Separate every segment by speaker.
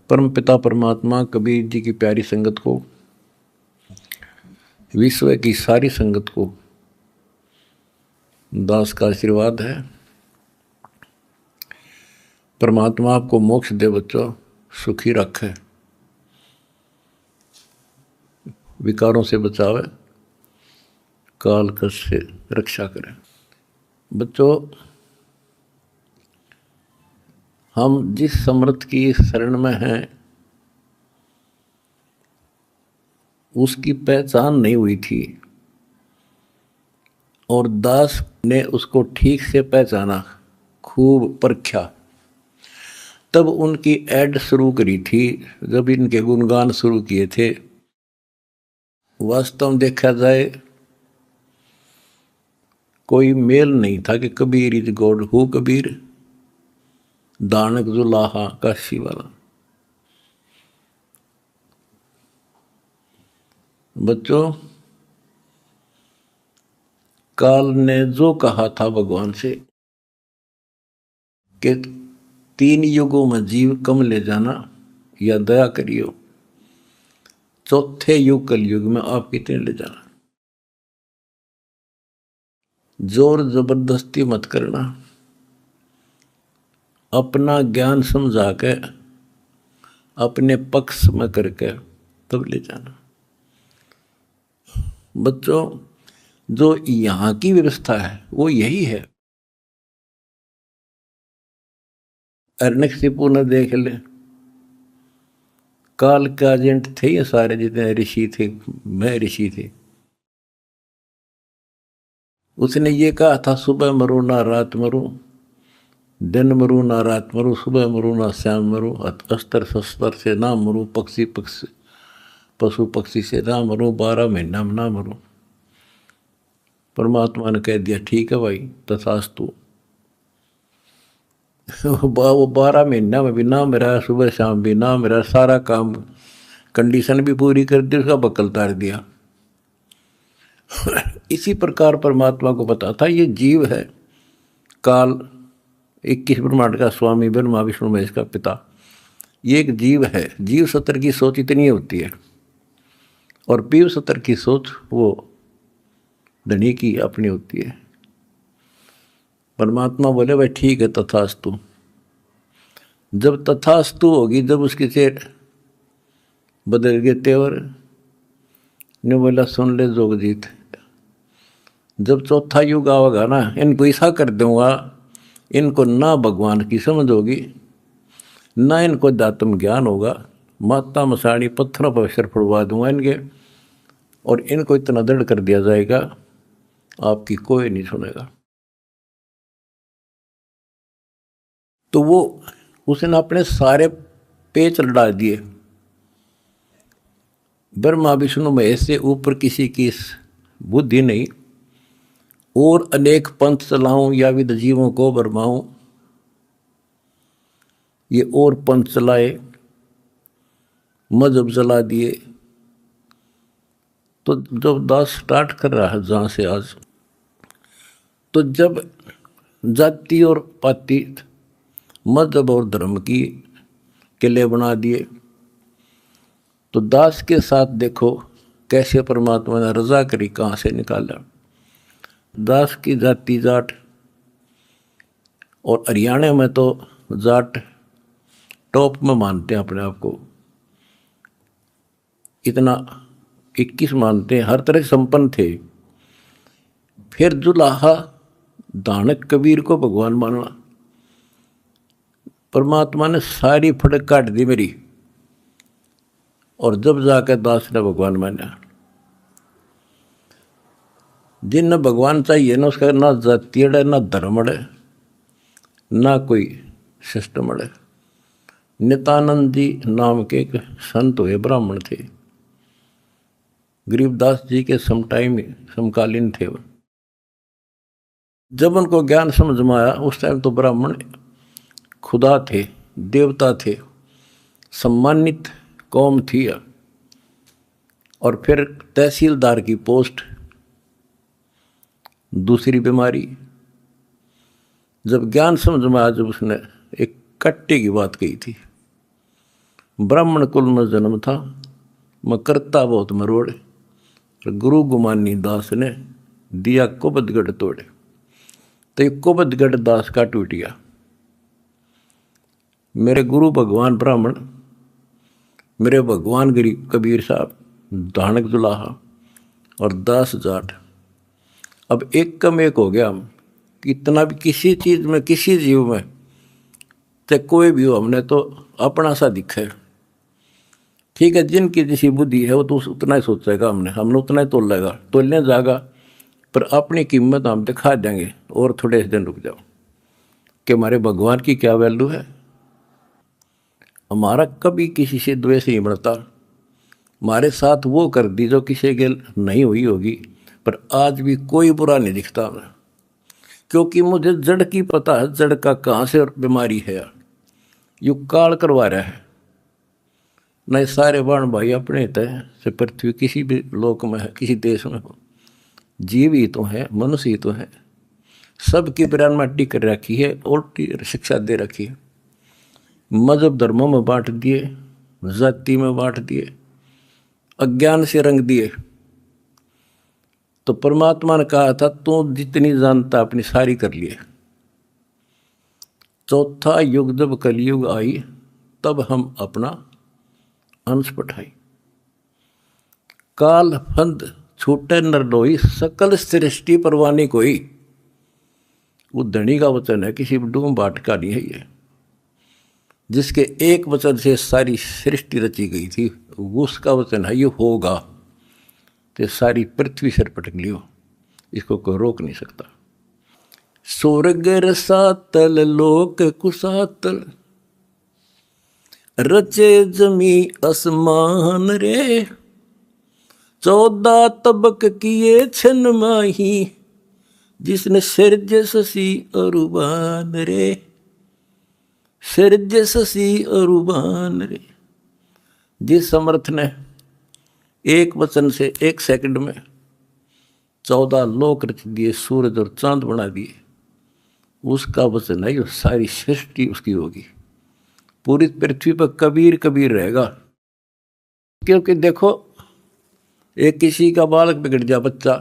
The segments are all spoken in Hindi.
Speaker 1: परम पिता परमात्मा कबीर जी की प्यारी संगत को, विश्व की सारी संगत को दास का आशीर्वाद है। परमात्मा आपको मोक्ष दे बच्चों, सुखी रखे, विकारों से बचावे, काल कष्ट से रक्षा करे। बच्चों, हम जिस समर्थ की शरण में हैं उसकी पहचान नहीं हुई थी और दास ने उसको ठीक से पहचाना, खूब परखा, तब उनकी ऐड शुरू करी थी, जब इनके गुणगान शुरू किए थे। वास्तव में देखा जाए कोई मेल नहीं था कि Kabir is God, who Kabir, दानक जुलाहा काशी वाला। बच्चों, काल ने जो कहा था भगवान से कि 3 युगों में जीव कम ले जाना या दया करियो, चौथे युग कलयुग में आप कितने ले जाना, जोर जबरदस्ती मत करना, अपना ज्ञान समझा के अपने पक्ष में करके तब ले जाना। बच्चों, जो यहाँ की व्यवस्था है वो यही है। अर्णकशिपु ने देख ले, काल के एजेंट थे ये सारे, जितने ऋषि थे, मैं ऋषि थे। उसने ये कहा था, सुबह मरू ना रात मरू, दिन मरू ना रात मरू, सुबह मरू ना शाम मरू, अस्त्र शस्त्र से ना मरू, पशु पक्षी से ना मरू, 12 महीना में ना मरू। परमात्मा ने कह दिया, ठीक है भाई, तथास्तु। वो 12 महीना में भी ना मेरा, सुबह शाम भी ना मेरा, सारा काम कंडीशन भी पूरी कर दी, उसका बक्कल तार दिया। इसी प्रकार परमात्मा को पता था ये जीव है, काल 21 ब्रह्मांड का स्वामी, ब्रह्मा विष्णु महेश का पिता, ये एक जीव है। जीव सत्र की सोच इतनी होती है और पीव सत्र की सोच वो धनी की अपनी होती है। परमात्मा बोले, भाई ठीक है, तथास्तु। जब तथास्तु होगी, जब उसके से बदल गए तेवर, ने बोला, सुन ले जोगजीत, जब चौथा युग आवेगा ना, इनको ऐसा कर दूंगा, इनको ना भगवान की समझ होगी, ना इनको दातम ज्ञान होगा, माता मसाणी पत्थरों पर सिर फुड़वा दूंगा इनके, और इनको इतना दृढ़ कर दिया जाएगा आपकी कोई नहीं सुनेगा। तो वो उसने अपने सारे पेच लड़ा दिए, ब्रह्मा विष्णु महेश से ऊपर किसी की बुद्धि नहीं, और अनेक पंथ चलाऊं या विद जीवों को बरमाऊं, ये और पंथ चलाए, मजहब चला दिए। तो जब दास स्टार्ट कर रहा है जहां से आज, तो जब जाति और पाति, मजहब और धर्म की किले बना दिए, तो दास के साथ देखो कैसे परमात्मा ने रजा करी, कहाँ से निकाला। दास की जाति जाट, और हरियाणा में तो जाट टॉप में मानते हैं अपने आप को, इतना 21 मानते हैं, हर तरह से संपन्न थे। फिर जुलाहा दानक कबीर को भगवान माना, परमात्मा ने सारी फड़क काट दी मेरी, और जब जाकर दास ने भगवान माना। जिन भगवान चाहिए ना, उसका ना जाति अड़े, ना धर्म अड़े, ना कोई सिस्टम अड़े। नित्यानंद जी नाम के एक संत हुए, ब्राह्मण थे, गरीबदास जी के समकालीन थे वो। जब उनको ज्ञान समझ में आया, उस टाइम तो ब्राह्मण खुदा थे, देवता थे, सम्मानित कौम थी। और फिर तहसीलदार की पोस्ट, दूसरी बीमारी। जब ज्ञान समझ में आया, जब उसने एक कट्टे की बात कही थी, ब्राह्मण कुल में जन्म था, मैं करता बहुत मरोड़, गुरु गुमानी दास ने दिया कुबदगढ़ तोड़े। तो ये कुबदगढ़ दास का टूट गया। मेरे गुरु भगवान ब्राह्मण, मेरे भगवान गरीब कबीर साहब, धानक दुलाहा और दास जाट, अब एक कम एक हो गया हम। इतना भी किसी चीज़ में, किसी जीव में, चाहे कोई भी हो, हमने तो अपना सा दिखे। ठीक है, जिनकी जैसी बुद्धि है वो तो उतना ही सोचेगा, हमने उतना ही तोलेगा, तोलने जाएगा, पर अपनी कीमत हम दिखा देंगे। और थोड़े दिन रुक जाओ कि हमारे भगवान की क्या वैल्यू है। हमारा कभी किसी से द्वेष नहीं बढ़ता। हमारे साथ वो कर दी जो किसी के नहीं हुई होगी, पर आज भी कोई बुरा नहीं दिखता हमें, क्योंकि मुझे जड़ की पता है, जड़ का कहाँ से बीमारी है। यू काल करवा रहा है। नहीं सारे बाण भाई अपने तय से पृथ्वी किसी भी लोक में है, किसी देश में हो, जीव ही तो है, मनुष्य ही तो है। सबकी बिरान माटी कर रखी है, उल्टी शिक्षा दे रखी है। मजहब धर्मों में बांट दिए, जाति में बांट दिए, अज्ञान से रंग दिए। तो परमात्मा ने कहा था तू जितनी जानता अपनी सारी कर लिए। चौथा युग जब कलयुग आई, तब हम अपना अंश पठाई। काल फंद छूटे नरलोई, सकल सृष्टि परवानी कोई। वो धनी का वचन है, किसी डूम बाट का नहीं है ये। जिसके एक वचन से सारी सृष्टि रची गई थी, उसका वचन है ये होगा। तो सारी पृथ्वी सिर पटक लियो, इसको कोई रोक नहीं सकता। स्वर्ग रसातल लोक कुसातल, रचे जमी आसमान रे। 14 तबक किए छन माही, जिसने सिरज ससी अरुबान रे। सिरज ससी अरुबान रे। जिस समर्थ ने एक वचन से एक सेकंड में 14 लोक रच दिए, सूरज और चांद बना दिए, उसका वचन है जो सारी सृष्टि उसकी होगी। पूरी पृथ्वी पर कबीर कबीर रहेगा। क्योंकि देखो, एक किसी का बालक बिगड़ जा, बच्चा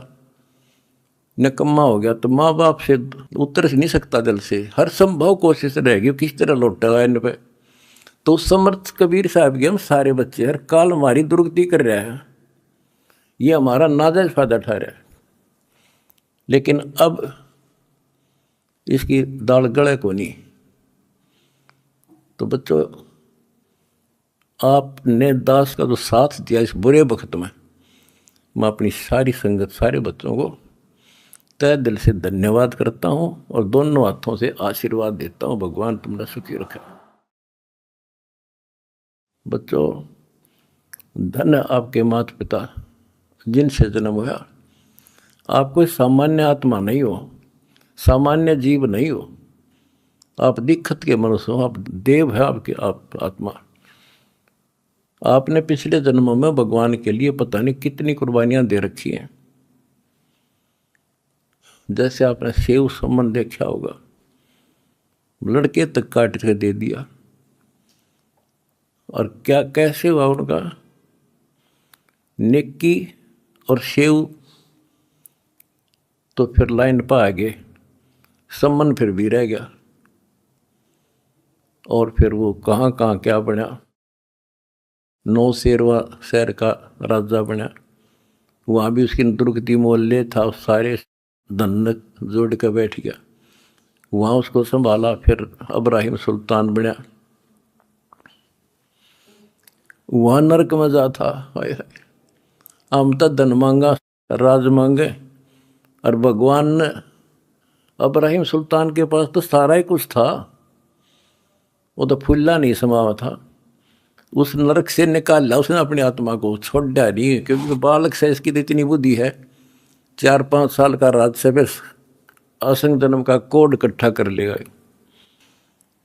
Speaker 1: निकम्मा हो गया, तो माँ बाप से उतर नहीं सकता दिल से, हर संभव कोशिश रहेगी किस तरह लौटेगा इन पे। तो समर्थ कबीर साहब के हम सारे बच्चे हर काल हमारी दुर्गति कर रहे हैं, ये हमारा नाजायज फायदा उठा रहा है। लेकिन अब इसकी दाल गले को नहीं। तो बच्चों, आपने दास का जो साथ दिया इस बुरे वक्त में, मैं अपनी सारी संगत, सारे बच्चों को तय दिल से धन्यवाद करता हूँ और दोनों हाथों से आशीर्वाद देता हूँ। भगवान तुमने सुखी रखे। बच्चों, धन्य आपके माता पिता जिनसे जन्म हुआ। आप कोई सामान्य आत्मा नहीं हो, सामान्य जीव नहीं हो। आप दिक्कत के मनुष्य हो, आप देव है, आपकी आप आत्मा। आपने पिछले जन्मों में भगवान के लिए पता नहीं कितनी कुर्बानियां दे रखी हैं। जैसे आपने सेव सम्मन देखा होगा, लड़के तक काट के दे दिया, और क्या कैसे हुआ उनका। नेकी और सेव तो फिर लाइन पर आ गए, सम्मन फिर भी रह गया, और फिर वो कहाँ कहाँ क्या बना, 9 शेरवा शहर का राजा बना। वहाँ भी उसकी दुर्गति मोहल्ले था, सारे धन जोड़ के बैठ गया, वहाँ उसको संभाला। फिर इब्राहिम सुल्तान बना, वहाँ नरक में जा था। हम तो धन मांगा, राज मांगे, और भगवान ने इब्राहिम सुल्तान के पास तो सारा ही कुछ था, वो तो फुल्ला नहीं समावा था। उस नरक से निकाला उसने अपनी आत्मा को, छोड़ा नहीं, क्योंकि बालक से इसकी तो इतनी बुद्धि है, 4-5 साल का राज से फिर असंग जन्म का कोड इकट्ठा कर लेगा।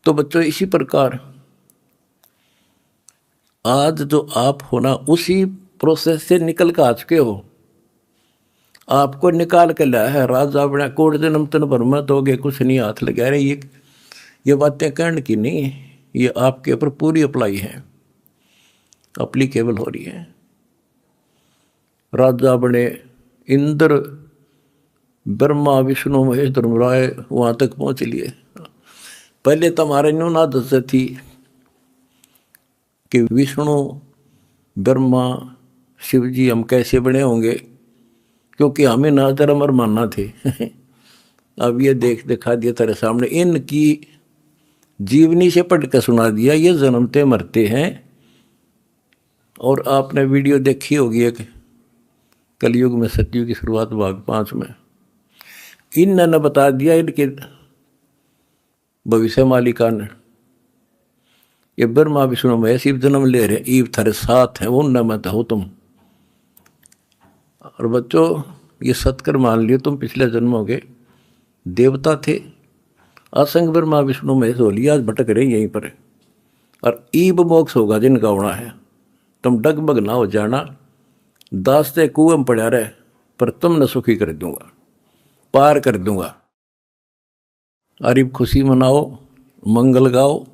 Speaker 1: तो बच्चों, इसी प्रकार आज जो आप होना, उसी प्रोसेस से निकल कर आ चुके हो। आपको निकाल के लाया है राजा बना, कोड जन्म तन भर में दोगे कुछ नहीं, हाथ लगा रहे। ये बातें कहने की नहीं, ये आपके ऊपर पूरी अप्लाई है। अप्लीकेबल हो रही है। राजा बने इंद्र, ब्रह्मा विष्णु महेश धर्मराय वहाँ तक पहुँच लिए। पहले तो हमारे न्यून आदत थी कि विष्णु ब्रह्मा शिव जी हम कैसे बने होंगे, क्योंकि हमें ना धर्म और मानना थे। अब ये दिखा दिया तेरे सामने, इनकी जीवनी से पढ़ कर सुना दिया, ये जन्मते मरते हैं। और आपने वीडियो देखी होगी एक कलयुग में सतयुग की शुरुआत भाग 5 में, इन्होंने बता दिया इनके भविष्य मालिका ने, ये ब्रह्मा विष्णु महेश शिव जन्म ले रहे, ईव थारे साथ है, वो न मत हो तुम। और बच्चों ये सत्कर मान लियो, तुम पिछले जन्मों के देवता थे, असंग ब्रह्मा विष्णु महेश हो लिया, आज भटक रहे यहीं पर। और ईब मोक्ष होगा जिनका होना है, तुम डगमग ना हो जाना, दास्ते कुएं में पड़ा रहे, पर तुमने सुखी कर दूंगा, पार कर दूंगा। अरे खुशी मनाओ, मंगल गाओ,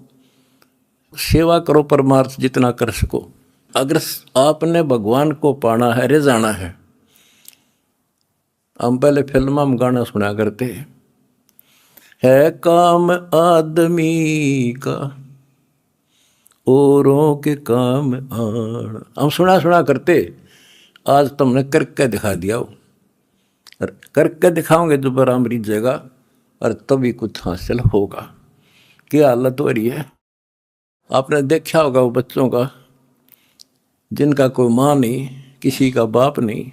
Speaker 1: सेवा करो, परमार्थ जितना कर सको। अगर आपने भगवान को पाना है, रे जाना है, हम पहले फिल्म में गाना सुना करते है काम आदमी का औरों के काम आण, हम सुना करते। आज तुमने करके दिखा दिया हो, और करके दिखाओगे दोबारा मरीज जगह, और तभी कुछ हासिल होगा। क्या हालत हो रही है, आपने देखा होगा वो बच्चों का जिनका कोई माँ नहीं, किसी का बाप नहीं,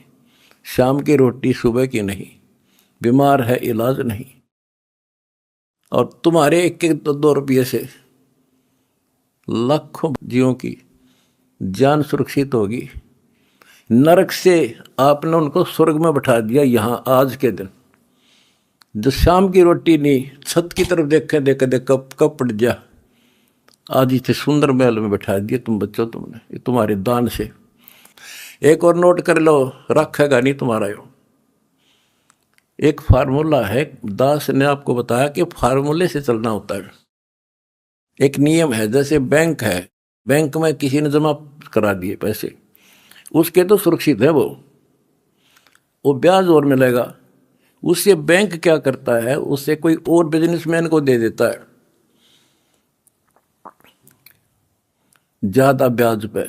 Speaker 1: शाम की रोटी सुबह की नहीं, बीमार है इलाज नहीं, और तुम्हारे 1-2 रुपये से लाखों जीवों की जान सुरक्षित होगी। नरक से आपने उनको स्वर्ग में बैठा दिया यहाँ आज के दिन। जो शाम की रोटी नहीं, छत की तरफ देखे कब पड़ जा, आज इसे सुंदर महल में बैठा दिया तुम बच्चों, तुमने, ये तुम्हारे दान से। एक और नोट कर लो, रखेगा नहीं तुम्हारा यो। एक फार्मूला है, दास ने आपको बताया कि फार्मूले से चलना होता है। एक नियम है, जैसे बैंक है, बैंक में किसी ने जमा करा दिए पैसे, उसके तो सुरक्षित है वो ब्याज और मिलेगा। उससे बैंक क्या करता है, उससे कोई और बिजनेसमैन को दे देता है ज़्यादा ब्याज पे,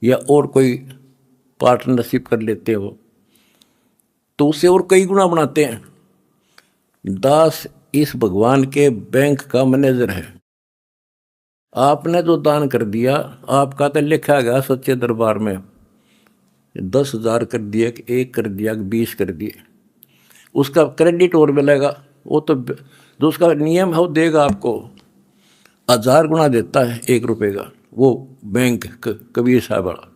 Speaker 1: या और कोई पार्टनरशिप कर लेते हो तो उससे और कई गुना बनाते हैं। दास इस भगवान के बैंक का मैनेजर है। आपने जो दान कर दिया, आपका तो लिखा गया सच्चे दरबार में, 10,000 कर दिया, 1 कर दिया, 20 कर दिए, उसका क्रेडिट और मिलेगा। वो तो जो उसका नियम है वो देगा आपको, 1000 गुना देता है 1 रुपये का वो बैंक कबीर साहब वाला।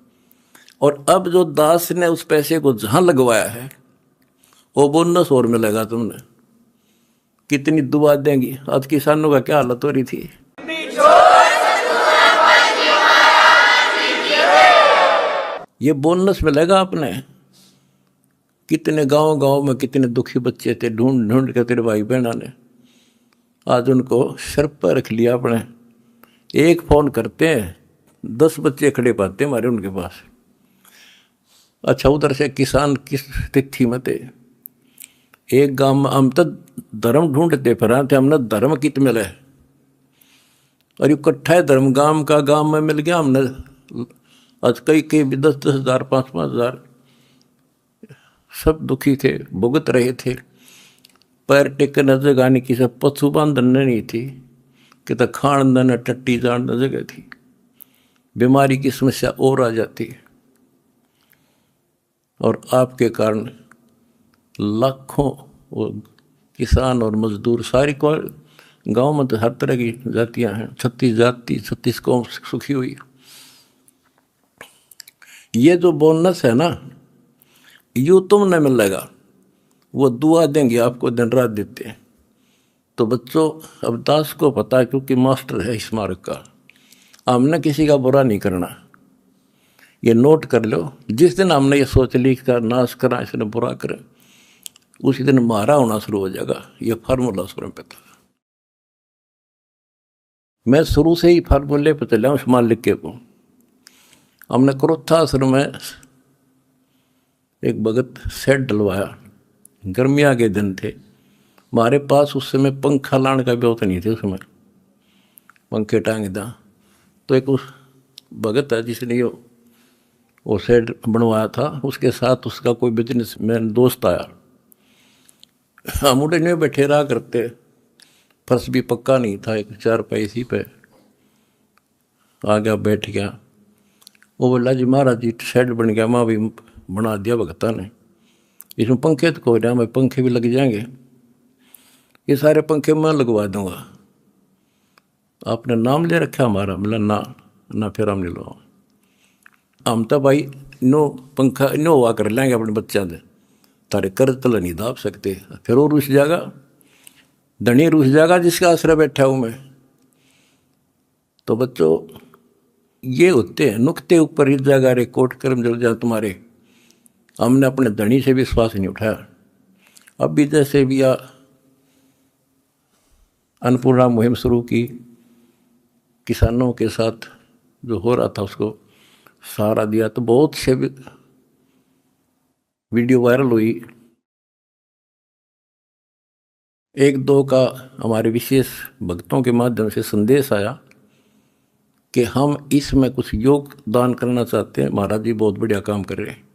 Speaker 1: और अब जो दास ने उस पैसे को जहाँ लगवाया है वो बोनस और मिलेगा तुमने। कितनी दुआ देंगी। आज किसानों का क्या हालत हो रही थी। ये बोनस मिलेगा आपने। कितने गांव में कितने दुखी बच्चे थे, ढूंढ ढूंढ के तेरे भाई बहना ने आज उनको सर पर रख लिया अपने। एक फोन करते हैं 10 बच्चे खड़े पाते हमारे उनके पास। अच्छा, उधर से किसान किस स्थिति में थे। एक गांव में हम तो धर्म ढूंढते फिर थे, हमने धर्म कित मिले और इकट्ठा है धर्म गांव में मिल गया हमने। आज कई 10-10 हज़ार 5-5 हज़ार सब दुखी थे, भुगत रहे थे। पैर टेकने जगह नहीं, किसी पशु बांधन नहीं थी, कि तो खान न टट्टी जान जगह थी। बीमारी की समस्या और आ जाती। और आपके कारण लाखों किसान और मजदूर, सारी को गांव में तो हर तरह की जातियां हैं, 36 जाति 36 कौम सुखी हुई। ये जो बोनस है ना, यूँ तुमने मिलेगा, वो दुआ देंगे आपको, दिन रात देते हैं। तो बच्चों, अब दास को पता है, क्योंकि मास्टर है इस मार्ग का, हमने किसी का बुरा नहीं करना। ये नोट कर लो, जिस दिन हमने ये सोच ली का नाश करा, इसने बुरा करे, उसी दिन मारा होना शुरू हो जाएगा। ये फार्मूला शुरू पे था। मैं शुरू से ही फार्मूले पे चला हूँ, मालिक के को। हमने क्रोथा आश्रम में एक भगत सेट डलवाया, गर्मिया के दिन थे, हमारे पास उस समय पंखा लाने का व्यवस्था नहीं थी, उसमें पंखे टांग दा। तो एक उस भगत है जिसने वो सेट बनवाया था, उसके साथ उसका कोई बिजनेसमैन दोस्त आया। हम उड़े नहीं बैठे रहा करते, फर्श भी पक्का नहीं था, एक चारपाई इसी पे आ गया, बैठ गया। वो बोला जी महाराज जी शेड बन गया, माँ भी बना दिया भगता ने, इसमें पंखे तो कोई ना, मैं पंखे भी लग जाएंगे, ये सारे पंखे मैं लगवा दूंगा, आपने नाम ले रखा हमारा? बोला ना फिर हम नहीं लो, हम तो भाई नो पंखा नो हुआ कर लेंगे अपने बच्चों से, तारे कर्ज तला नहीं दाब सकते। फिर वो रुस जाएगा, धनी रुस जाएगा जिसका आश्रय बैठा हूँ मैं। तो बच्चों ये होते हैं नुक्ते ऊपर हिट जाएगा, रे कोट कर्म जल जाए तुम्हारे। हमने अपने धनी से विश्वास नहीं उठाया। अब भी जैसे भी अन्नपूर्णा मुहिम शुरू की, किसानों के साथ जो हो रहा था उसको सहारा दिया, तो बहुत से वीडियो वायरल हुई। एक दो का हमारे विशेष भक्तों के माध्यम से संदेश आया कि हम इसमें कुछ योगदान करना चाहते हैं, महाराज जी बहुत बढ़िया काम कर रहे हैं।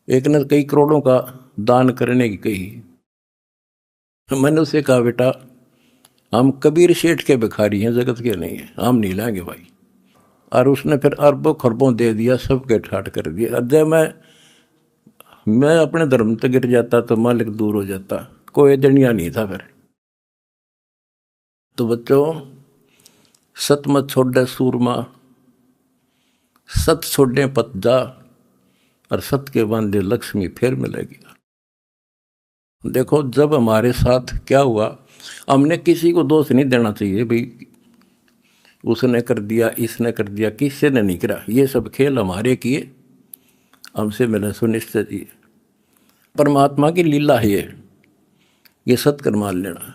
Speaker 1: एक ने कई करोड़ों का दान करने की कही। मैंने उसे कहा बेटा हम कबीर शेठ के भिखारी हैं, जगत के नहीं है, हम नहीं लाएंगे भाई। और उसने फिर अरबों खरबों दे दिया, सबके ठाट कर दिया। जब मैं अपने धर्म तक गिर जाता तो मालिक दूर हो जाता, कोई दनिया नहीं था फिर। तो बच्चों सत मत छोड़े सूरमा, सत छोड़े पत जा, और सत के बांधे लक्ष्मी फिर मिलेगी। देखो जब हमारे साथ क्या हुआ, हमने किसी को दोष नहीं देना चाहिए भाई उसने कर दिया, इसने कर दिया, किसी ने नहीं करा। ये सब खेल हमारे किए, हमसे मिले सुनिश्चित ही परमात्मा की लीला है ये सत्कर्म मान लेना।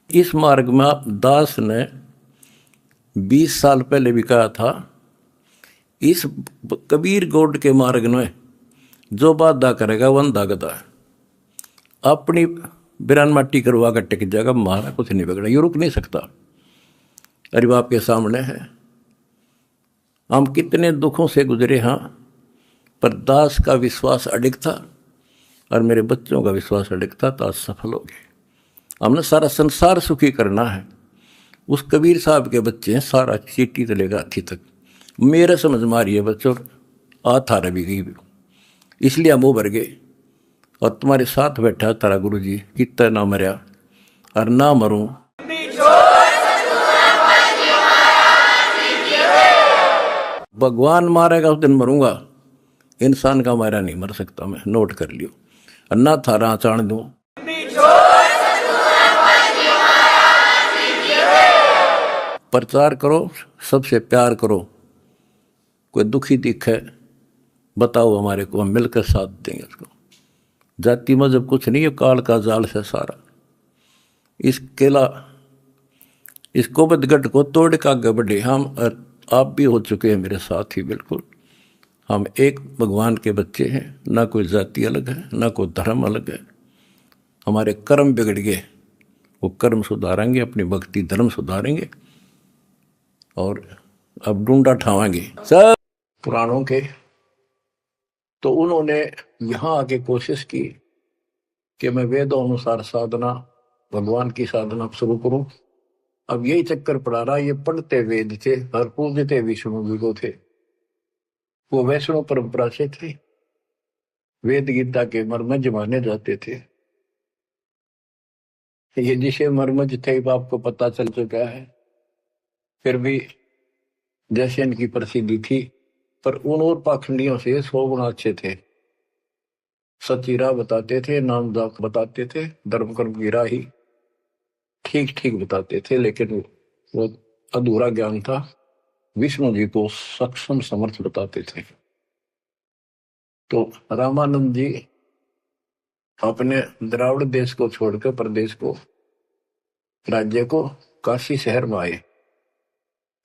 Speaker 1: इस मार्ग में दास ने 20 साल पहले भी कहा था, इस कबीर गौड़ के मार्ग में जो बाधा करेगा वो अंधा गधा है। अपनी बिरान माटी करवा कर टिक जाएगा, हमारा कुछ नहीं बिगड़ा, ये रुक नहीं सकता। अरे बाप के सामने है, हम कितने दुखों से गुजरे हाँ, पर दास का विश्वास अडिग था और मेरे बच्चों का विश्वास अडिग था, तो आज सफल हो गए। हमने सारा संसार सुखी करना है। उस कबीर साहब के बच्चे हैं, सारा चीटी से लेकर हाथी तक मेरे समझ मारिए बच्चों, थारा भी गई, इसलिए हम वो भर गए। और तुम्हारे साथ बैठा तारा गुरु जी, कितना ना मरिया और ना मरूं। भगवान मारेगा उस दिन मरूंगा, इंसान का मारा नहीं मर सकता मैं, नोट कर लियो। और ना थारा चाण दूं, प्रचार करो, सबसे प्यार करो। कोई दुखी दिखे बताओ हमारे को, हम मिलकर साथ देंगे उसको। जाति मजहब कुछ नहीं है, काल का जाल से सारा। इस केला इस गोबदगढ़ को तोड़ का आगे बढ़े। हम आप भी हो चुके हैं मेरे साथ ही, बिल्कुल हम एक भगवान के बच्चे हैं, ना कोई जाति अलग है ना कोई धर्म अलग है। हमारे कर्म बिगड़ गए, वो कर्म सुधारेंगे, अपनी भक्ति धर्म सुधारेंगे और अब डूंडा ठावाएंगे सब पुराणों के। तो उन्होंने यहाँ आके कोशिश की कि मैं वेदों अनुसार साधना, भगवान की साधना शुरू करूं। अब यही चक्कर पड़ा रहा, ये पढ़ते वेद थे और पूजते विष्णु जी को थे, वो वैष्णव परंपरा से थे, वेद गीता के मर्मज माने जाते थे। ये जिसे मर्मज थे आपको पता चल चुका है, फिर भी जैसे इनकी प्रसिद्धि थी, पर उन और पाखंडियों से 100 गुना अच्छे थे। सच्ची राह बताते थे, नाम जाप बताते थे, धर्म कर्म की राह ही ठीक ठीक बताते थे, लेकिन वो अधूरा ज्ञान था। विष्णु जी को सक्षम समर्थ बताते थे। तो रामानंद जी अपने द्राविड़ देश को छोड़कर प्रदेश को, राज्य को, काशी शहर में आए।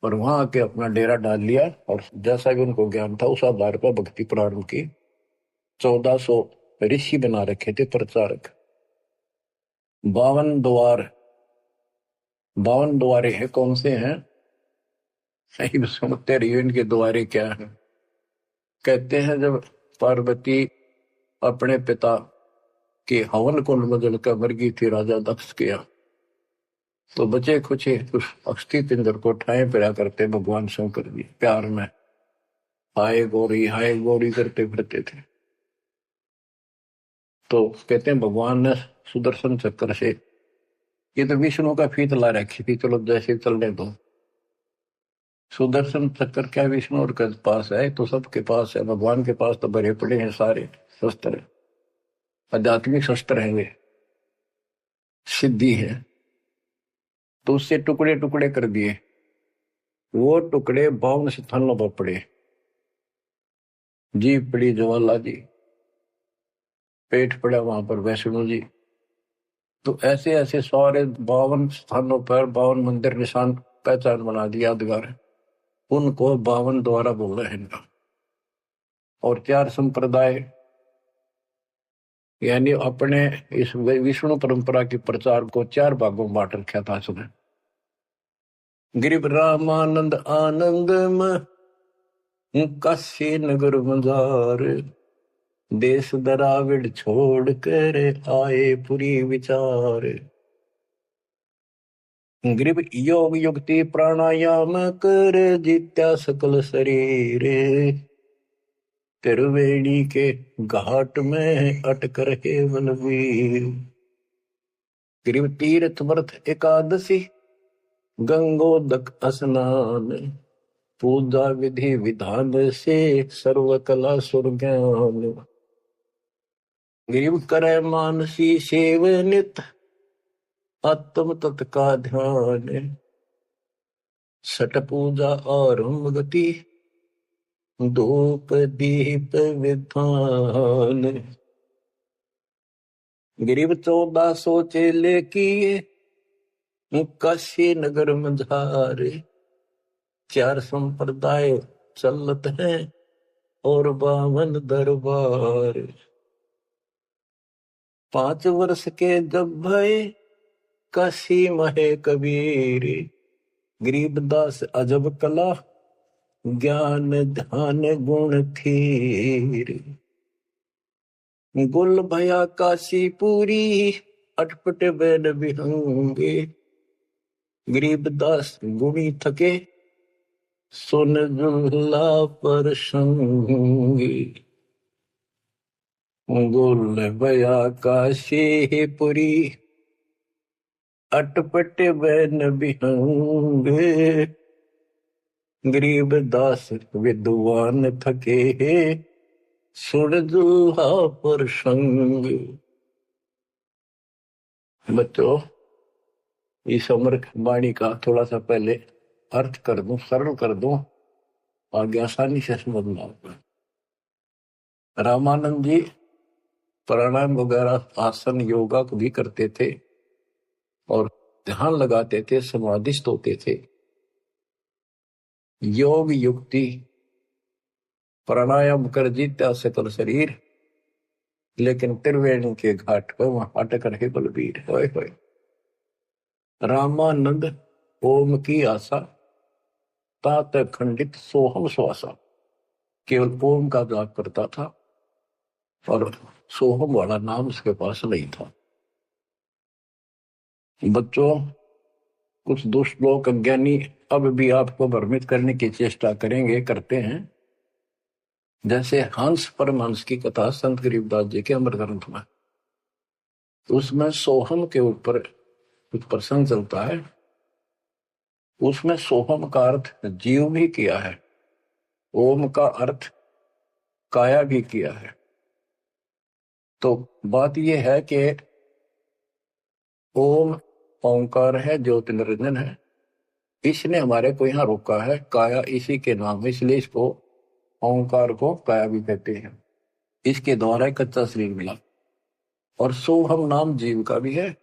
Speaker 1: और वहां आके अपना डेरा डाल लिया। और जैसा भी उनको ज्ञान था उस आधार पर भक्ति प्रारंभ की। 1400 ऋषि बना रखे थे प्रचारक। 52 द्वार, 52 द्वारे हैं, कौन से हैं? सही सुनते रहिए इनके द्वारे क्या है। कहते हैं जब पार्वती अपने पिता के हवन कुंड में जलकर मर गई थी राजा दक्ष के यहाँ, तो बचे कुछ उस अस्थि पिंजर को ठाए पिरा करते भगवान शंकर जी प्यार में हाय गौरी करते फिरते थे। तो कहते हैं भगवान ने सुदर्शन चक्र से, ये तो विष्णु का फीत ला रखी थी, चलो जैसे चलने दो। सुदर्शन चक्र क्या विष्णु और के पास है? तो सबके पास है। भगवान के पास तो भरे पड़े हैं सारे शस्त्र, आध्यात्मिक शस्त्र हैं, वे सिद्धि है। तो उससे टुकड़े टुकड़े कर दिए। वो टुकड़े 52 स्थानों पर पड़े। जीभ पड़ी ज्वाला जी, पेट पड़ा वहां पर वैष्णो जी। तो ऐसे ऐसे सारे 52 स्थानों पर 52 मंदिर निशान पहचान बना दिया यादगार। उनको 52 द्वारा बोला है इनका। और 4 संप्रदाय, यानी अपने इस विष्णु परंपरा के प्रचार को 4 भागों में बांट रखा था उसने। गिरिव रामानंद आनंद काशी नगर मजार, देश दराविड छोड़ कर आए पुरी विचार। गिरिव योग युक्ति प्राणायाम कर जित्या सकल शरीर, त्रिवेणी के घाट में अटक रहे बलवीर। गिरिव तीर्थ व्रत एकादशी, गंगोदक स्नान, पूजा विधि विधान से सर्व कला सुर ज्ञान। गिरिव करे मानसी सेव नित, आत्म तत् का ध्यान, सट पूजा और गति, धूप दीप विधान। गिरिव 1400 चेले किए, काशी नगर मझारे, 4 संप्रदाय चलत है और 52 दरबार। 5 वर्ष के जब भय काशी महे कबीर, गरीबदास अजब कला ज्ञान ध्यान गुण थीर। गुल भया काशी पूरी, अटपट बैन विहंगे, गरीबदास गुणी थके, सुन जुल्ला पर संगे। गुल भया काशी पुरी, अटपट बैन विहंगे, गरीबदास विद्वान थके, सुन जुल्हा पर संग। बच्चों, इस अमर वाणी का थोड़ा सा पहले अर्थ कर दूं, सरल कर दूं, आगे आसानी से समझना होगा। रामानंद जी प्राणायाम वगैरह आसन योगा को भी करते थे और ध्यान लगाते थे, समाधिस्थ होते थे। योग युक्ति प्राणायाम कर जीत्या सकल शरीर, लेकिन त्रिवेणी के घाट पर वहां अटक रहे बलबीर। होए होए। रामानंद ओम की आशा, तात खंडित सोहम श्वासा, केवल ओम का जाप करता था और सोहम वाला नाम उसके पास नहीं था। बच्चों, कुछ दुष्ट लोग अज्ञानी अब भी आपको भ्रमित करने की चेष्टा करेंगे, करते हैं। जैसे हंस परमहंस की कथा संत गरीबदास जी के अमर ग्रंथ में, उसमें सोहम के ऊपर कुछ प्रसंग चलता है। उसमें सोहम का अर्थ जीव भी किया है, ओम का अर्थ काया भी किया है। तो बात यह है कि ओम ओंकार है, ज्योति निरंजन है। इसने हमारे को यहाँ रोका है, काया इसी के नाम, इसलिए इसको ओंकार को काया भी कहते हैं। इसके द्वारा कच्चा शरीर मिला। और सोहम नाम जीव का भी है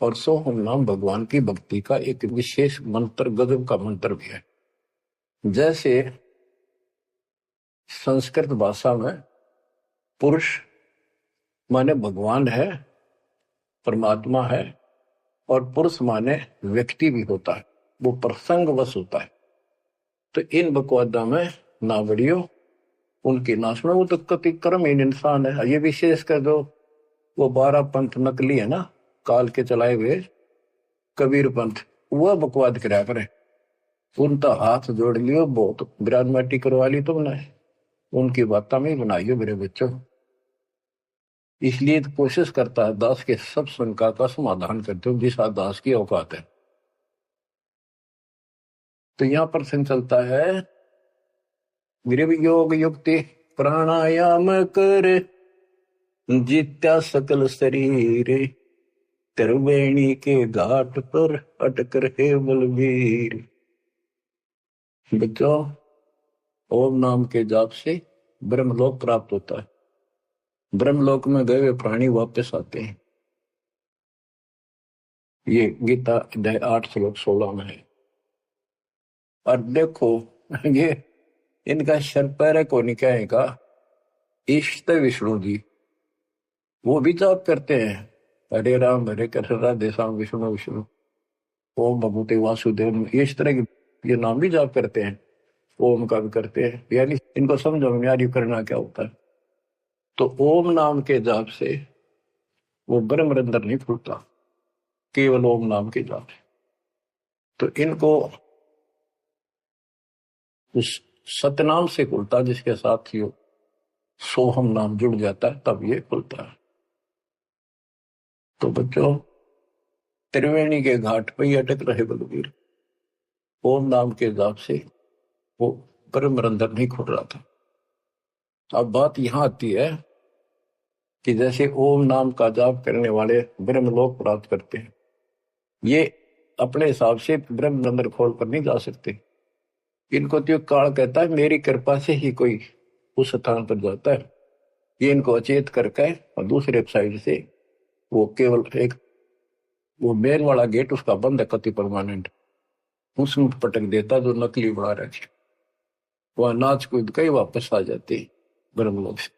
Speaker 1: और सोहम नाम भगवान की भक्ति का एक विशेष मंत्र, गजब का मंत्र भी है। जैसे संस्कृत भाषा में पुरुष माने भगवान है, परमात्मा है, और पुरुष माने व्यक्ति भी होता है, वो प्रसंगवश होता है। तो इन बकवादा में ना बढ़ियो उनकी ना सुनो, वो तो कति कर्महीन इंसान है। ये विशेष कर दो वो 12 पंथ नकली है ना, काल के चलाए हुए कबीर पंथ, वह बकवाद करा करे। उनका हाथ जोड़ लियो, बहुत ग्राजमाटी करवा ली तुमने, उनकी बातें में बनाइयो मेरे बच्चों। इसलिए तो कोशिश करता है दास के सब शंका का समाधान करते हो जिस दास की औकात है। तो यहां प्रश्न चलता है, गृह योग युक्ति प्राणायाम कर जित्या सकल शरीर, त्रिवेणी के घाट पर अटक रहे बलवीर। बच्चों, ओम नाम के जाप से ब्रह्मलोक प्राप्त होता है। ब्रह्मलोक में गए हुए प्राणी वापस आते हैं। ये गीता अध्याय 8 श्लोक 16 में है। और देखो ये इनका शर पैर को निकाय का इष्ट विष्णु जी, वो भी जाप करते हैं, हरे राम हरे कृष्ण राधे श्याम विष्णु विष्णु ओम भगवते वासुदेव, इस तरह के ये नाम भी जाप करते हैं, ओम का भी करते हैं। यानी इनको समझो यार ये करना क्या होता है। तो ओम नाम के जाप से वो ब्रह्म रंध्र नहीं खुलता, केवल ओम नाम के जाप से। तो इनको उस सतनाम से खुलता जिसके साथ ही सोहम नाम जुड़ जाता है, तब ये खुलता है। तो बच्चों, त्रिवेणी के घाट पर ही अटक रहे बलवीर, ओम नाम के जाप से वो ब्रह्म रंध्र नहीं खुल रहा था। अब बात यहां आती है कि जैसे ओम नाम का जाप करने वाले ब्रह्मलोक प्राप्त करते हैं, ये अपने हिसाब से ब्रह्म रंध्र खोल कर नहीं जा सकते। इनको तो काल कहता है मेरी कृपा से ही कोई उस स्थान पर जाता है। ये इनको अचेत करके और दूसरे साइड से वो केवल एक वो मेन वाला गेट उसका बंद है कति परमानेंट, उसमें पटक देता जो नकली बना रखे, वह नाच कूद के वापस आ जाती ब्रह्मलोक से।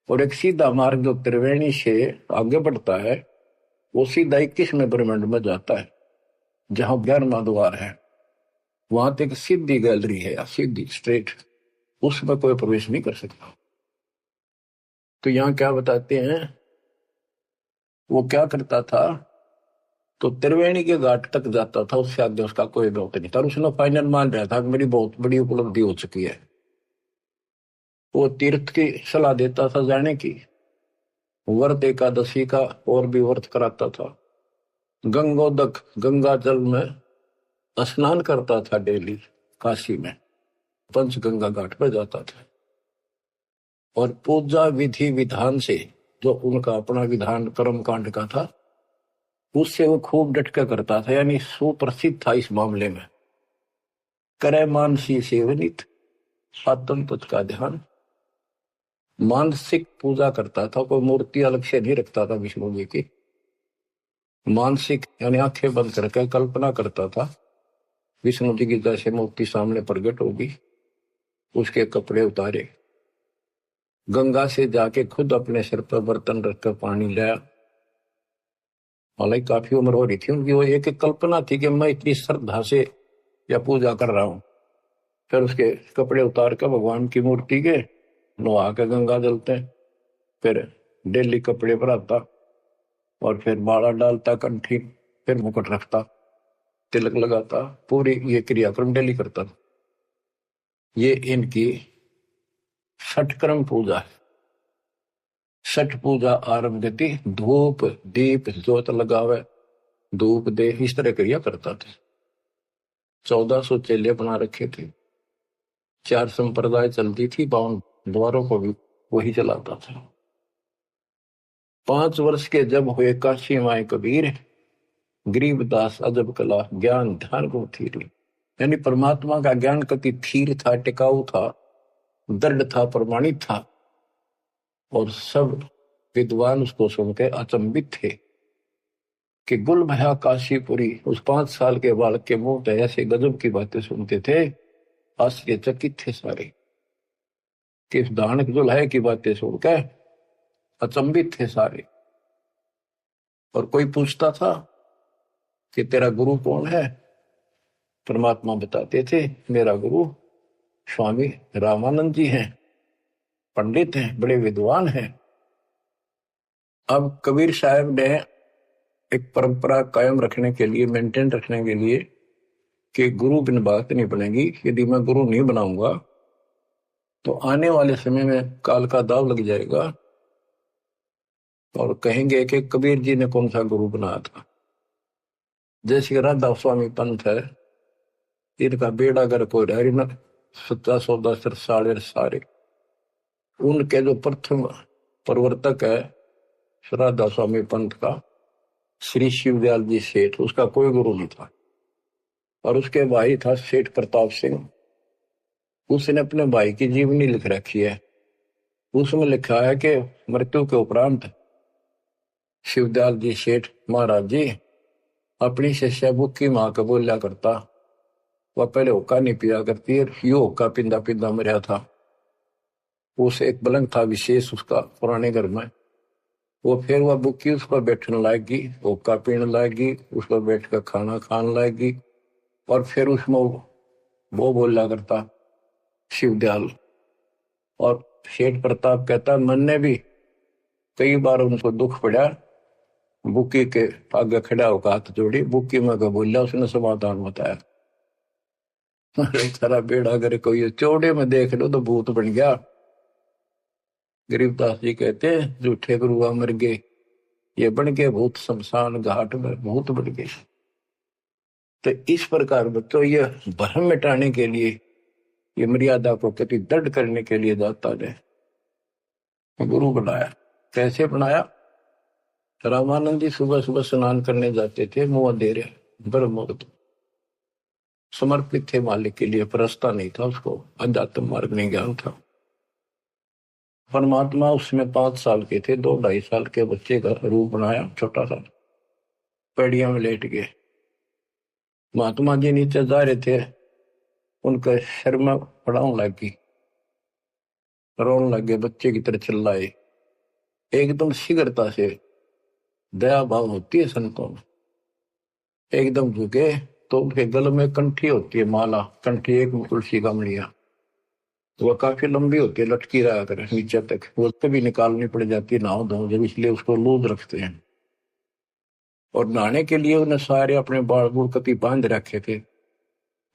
Speaker 1: और एक सीधा मार्ग जो त्रिवेणी से आगे बढ़ता है वो सीधा 21वें ब्रह्मांड में जाता है, जहां 11वां द्वार है। वहां तक सीधी गैलरी है, सीधी स्ट्रेट, उसमें कोई प्रवेश नहीं कर सकता। तो यहाँ क्या बताते हैं, वो क्या करता था, तो त्रिवेणी के घाट तक जाता था, उससे आगे उसका कोई बहुत नहीं था। उसने फाइनल मान रहा था कि मेरी बहुत बड़ी उपलब्धि हो चुकी है। वो तीर्थ की सलाह देता था जाने की, व्रत एकादशी का और भी व्रत कराता था, गंगोदक गंगा जल में स्नान करता था डेली काशी में, पंचगंगा घाट पर जाता था। और पूजा विधि विधान से जो उनका अपना विधान कर्म कांड का था उससे वो खूब डटका करता था, यानी सुप्रसिद्ध था इस मामले में। करे मानसी सेवनित आत्म तत् का ध्यान, मानसिक पूजा करता था, कोई मूर्ति अलग से नहीं रखता था विष्णु जी की। मानसिक यानी आंखें बंद करके कल्पना करता था विष्णु जी की जैसे मूर्ति सामने प्रकट होगी, उसके कपड़े उतारे, गंगा से जाके खुद अपने सिर पर बर्तन रखकर पानी लाया। हालांकि काफी उम्र हो रही थी उनकी, वो एक कल्पना थी कि मैं इतनी श्रद्धा से या पूजा कर रहा हूं। फिर उसके कपड़े उतार कर भगवान की मूर्ति के नहा के गंगा जलते, फिर डेली कपड़े पर आता और फिर माला डालता कंठी, फिर मुकुट रखता, तिलक लगाता, पूरी ये क्रियाक्रम डेली करता। ये इनकी षटक्रम पूजा है। छठ पूजा आरंभ गति धूप दीप ज्योत लगावे, धूप दे, इस तरह क्रिया करता था। 1400 चेले बना रखे थे, 4 संप्रदाय चलती थी, 52 द्वारों को भी वही चलाता था। 5 वर्ष के जब हुए काशी माए कबीर, गरीबदास अजब कला ज्ञान ध्यान को थीर। यानी परमात्मा का ज्ञान कति थीर था, टिकाऊ था, दृढ़ था, प्रमाणित था, और सब विद्वान उसको सुनकर अचंभित थे कि गुल भया काशीपुरी। उस 5 साल के बालक के मुंह से ऐसे गजब की बातें सुनते थे आश्चर्यचकित थे सारे कि इस दानक दुल्हे की बातें सुनकर अचंभित थे सारे। और कोई पूछता था कि तेरा गुरु कौन है? परमात्मा बताते थे मेरा गुरु स्वामी रामानंद जी हैं, पंडित हैं, बड़े विद्वान हैं। अब कबीर साहब ने एक परंपरा कायम रखने के लिए, मेंटेन रखने के लिए कि गुरु बिन बात नहीं बनेगी, यदि मैं गुरु नहीं बनाऊंगा तो आने वाले समय में काल का दाव लग जाएगा और कहेंगे कि कबीर जी ने कौन सा गुरु बनाया था। जैसे राधा स्वामी पंथ है, इनका बेड़ा अगर कोई रह न 1710 साढ़े सारे, उनके जो प्रथम प्रवर्तक है राधा स्वामी पंथ का श्री शिवदयाल जी सेठ, उसका कोई गुरु नहीं था। और उसके भाई था सेठ प्रताप सिंह, उसने अपने भाई की जीवनी लिख रखी है। उसमें लिखा है कि मृत्यु के उपरांत शिवदयाल जी सेठ महाराज जी अपनी शिष्या बुक्की मां को बोलिया करता, वह पहले होका नहीं पिया करती है, यो होका पिंदा पिंदा मरिया था। उस एक पलंग था विशेष उसका पुराने घर में, वो फिर वह बुक्की उस पर बैठने लाएगी, होका पीने लाएगी, उस पर बैठ कर खाना खाने लाएगी। और फिर उसमें वो बोला करता शिवदयाल। और सेठ प्रताप कहता मन ने भी कई बार उनको दुख पड़ा, बुक्की के आगे खड़ा होकर हाथ जोड़ी, बुक्की में का बोला, उसने समाधान बताया। सारा बेड़ा अगर कोई चौड़े में देख लो तो भूत बन गया। गरीबदास जी कहते हैं झूठे गुरुआ मर गए, ये बन गए भूत शमशान घाट में भूत बन गए। तो इस प्रकार बच्चों ये भ्रम मिटाने के लिए, ये मर्यादा को कति दृढ़ करने के लिए दाता ने गुरु बनाया। कैसे बनाया? रामानंद जी सुबह सुबह स्नान करने जाते थे, मुंह अंधेरे, ब्रह्म मुहूर्त, समर्पित थे मालिक के लिए, परस्ता नहीं था उसको, अध्यात्म मार्ग नहीं ज्ञान था। परमात्मा उसमें 5 साल के थे, 2-2.5 साल के बच्चे का रूप बनाया, छोटा सा, पेड़िया में लेट गए। महात्मा जी नीचे जा रहे थे, उनका सिर में पड़ाव लगी, रोने लगे, बच्चे की तरह चिल्लाए। एकदम शीघ्रता से दया भाव होती है संतों में, एकदम झुके तो उनके गले में कंठी होती है, माला कंठी, एक तुलसी का मणिया, वह काफी लंबी होती है, लटकी रहा करे नीचे तक, वो कभी निकालनी पड़ जाती है नहाओ धो जब, इसलिए उसको लूज रखते हैं। और नहाने के लिए उन्हें सारे अपने बाल बूढ़ कति बांध रखे थे,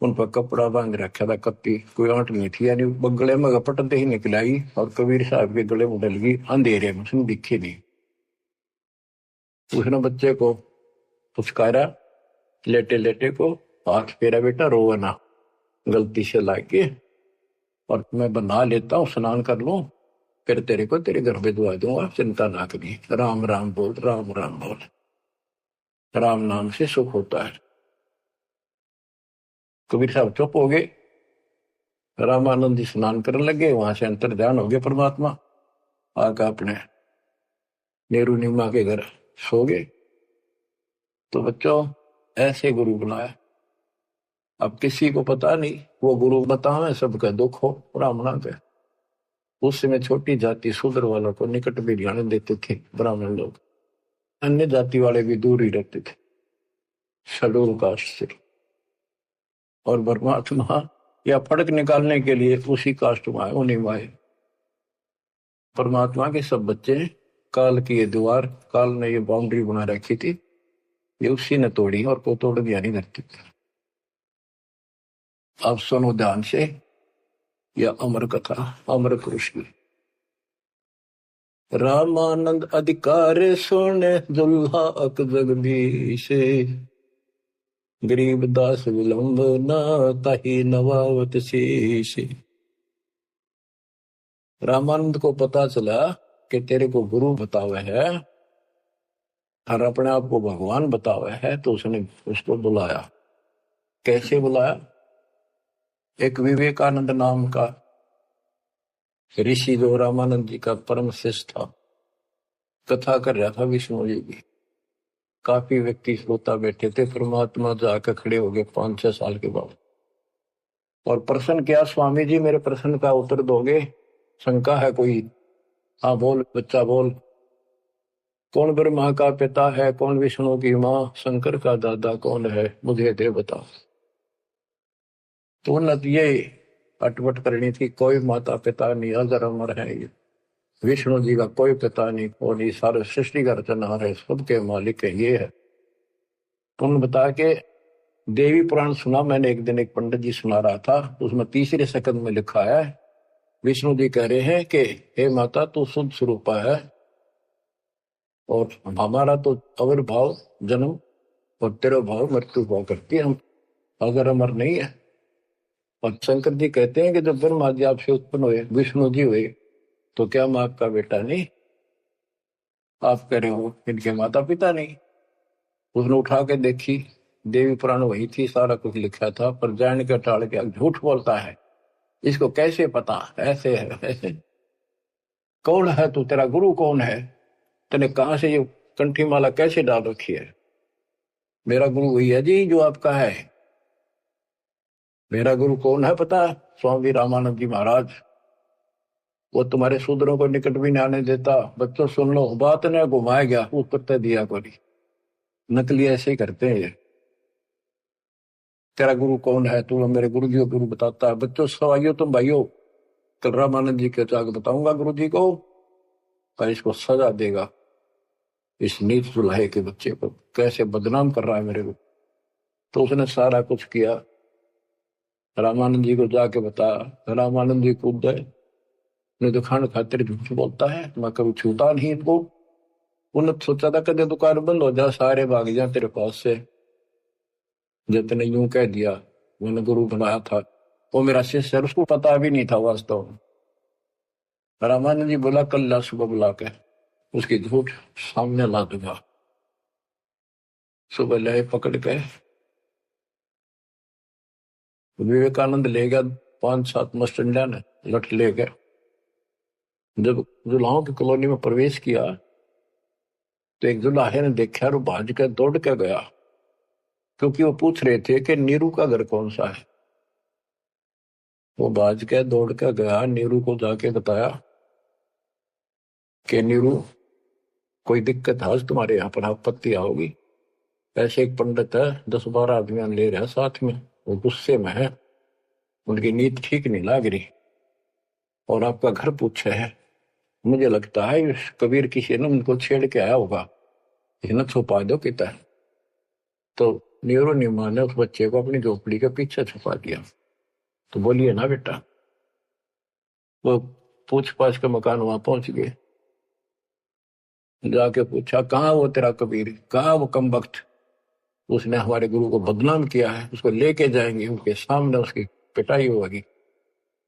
Speaker 1: उन पर कपड़ा बांध रखा था, कत्ती कोई आंट नहीं थी, यानी गले में गपटते ही निकलाई और कबीर साहब के गले में डल गई अंधेरे में, उसने दिखे नहीं। उसने बच्चे को पुचकारा, लेटे लेटे को, हाथ फेरा बेटा रोवा ना, गलती से लाके, और मैं बना लेता हूँ, स्नान कर लूं, फिर तेरे को तेरे घर भिजवा दूंगा, चिंता ना करिए। राम राम बोल, राम राम बोल, राम नाम से सुख होता है। कबीर साहब चुप हो गए, रामानंद जी स्नान करने लगे, वहां से अंतर ध्यान हो गए परमात्मा, आकर अपने नेहरू नीमा के घर सो गए। तो बच्चों ऐसे गुरु बनाया। अब किसी को पता नहीं, वो गुरु बतावे सबका दुख हो ब्राह्मणा के। उस समय छोटी जाति शूद्र वालों को निकट भी जाने देते थे ब्राह्मण लोग, अन्य जाति वाले भी दूर ही रहते थे शेड्यूल कास्ट से। और परमात्मा या फर्क निकालने के लिए उसी कास्ट में आए, उन्हीं में आए। परमात्मा के सब बच्चे, काल की ये दीवार, काल ने ये बाउंड्री बना रखी थी, ये उसी ने तोड़ी और को तोड़ दिया नहीं धरती। अब सुनो ध्यान से, यह अमर कथा, अमर पुरुष की। रामानंद अधिकार सुने दुल्हा अक जगदीश, गरीब दास विलंब न ताही नवावत शीश। रामानंद को पता चला कि तेरे को गुरु बतावे है और अपने आप को भगवान बतावे है, तो उसने उसको बुलाया। कैसे बुलाया? एक विवेकानंद नाम का ऋषि जो रामानंद जी का परम शिष्य था, कथा कर रहा था विष्णु जी की। काफी व्यक्ति श्रोता बैठे थे। परमात्मा जाकर खड़े हो गए 5-6 साल के बाद। और प्रश्न किया, स्वामी जी मेरे प्रश्न का उत्तर दोगे? शंका है कोई? हाँ बोल बच्चा बोल। कौन ब्रह्मा का पिता है, कौन विष्णु की माँ, शंकर का दादा कौन है, मुझे दे बता। तो न ये अटपट करनी थी, कोई माता पिता नहीं, अजर अमर है ये। विष्णु जी का कोई पिता नहीं, वो नहीं, सारे सृष्टि का रचनहार है, सबके मालिक है, ये है। तुमने बता के देवी पुराण सुना मैंने एक दिन, एक पंडित जी सुना रहा था, उसमें तीसरे सकंद में लिखा है, विष्णु जी कह रहे हैं कि हे माता तू शुद्ध स्वरूपा है, और हमारा तो आविर्भाव जन्म और तेरा भाव मृत्यु भाव करती है, हम अगर अमर नहीं है। और शंकर जी कहते हैं कि जब ब्रह्मा जी आपसे उत्पन्न हुए, विष्णु जी हुए, तो क्या मैं आपका बेटा नहीं? आप कह रहे हो इनके माता पिता नहीं। उसने उठा के देखी, देवी पुराण वही थी, सारा कुछ लिखा था, पर जान के टाल के झूठ बोलता है, इसको कैसे पता? ऐसे है ऐसे। कौन है तू, तेरा गुरु कौन है, तेने कहां से ये कंठी माला कैसे डाल रखी है? मेरा गुरु वही है जी जो आपका है। मेरा गुरु कौन है पता है? स्वामी रामानंद जी महाराज। वो तुम्हारे शूद्रों को निकट भी नहीं आने देता। बच्चों सुन लो, बात ने घुमाया गया, उत्तर दिया कोई। नकली ऐसे ही करते हैं ये। तेरा गुरु कौन है? तू मेरे गुरु जी को गुरु बताता है। बच्चों सवाइयो तुम भाइयों, कल रामानंद जी के जाकर बताऊंगा गुरु जी को, पर इसको सजा देगा, इस नीच दुल्हे के बच्चे को कैसे बदनाम कर रहा है मेरे को। तो उसने सारा कुछ किया, रामानंद जी को जाके बताया। रामानंद जी कूद गए, नहीं तो खान खातिर झूठ बोलता है, मैं कभी छूता नहीं इनको। उन्होंने सोचा था कदे दुकान बंद हो जा, सारे भाग जा तेरे पास से। जितने यूं कह दिया, मैंने गुरु बनाया था, वो मेरा शिष्य है, उसको पता भी नहीं था वास्तव में। रामानंद जी बोला कल ला सुबह बुला के उसकी झूठ सामने ला दूंगा। सुबह ले पकड़ के विवेकानंद ले गया, 5-7 मस्टंडा ने लठ ले गए। जब जुलाहों की कॉलोनी में प्रवेश किया तो एक जुलाहे ने देखा और भाज के दौड़ के गया, क्योंकि वो पूछ रहे थे कि नीरू का घर कौन सा है। वो भाज के दौड़ के गया, नीरू को जाके बताया कि नीरू कोई दिक्कत है आज तुम्हारे यहाँ पर, आपत्ति आओगी। ऐसे एक पंडित है, 10-12 आदमी ले रहे हैं साथ में, वो गुस्से में है, उनकी नीत ठीक नहीं लग रही, और आपका घर पूछे है। मुझे लगता है कबीर किसी ने उनको छेड़ के आया होगा, इन्हें छुपा दो किता। तो नीरू नीमा ने उस बच्चे को अपनी झोपड़ी के पीछे छुपा दिया। तो बोलिए ना बेटा। वो पूछ पाछ के मकान वहां पहुंच गए, जाके पूछा कहाँ वो तेरा कबीर, कहाँ वो कमबख्त, उसने हमारे गुरु को बदनाम किया है, उसको लेके जाएंगे, उनके सामने उसकी पिटाई होगी,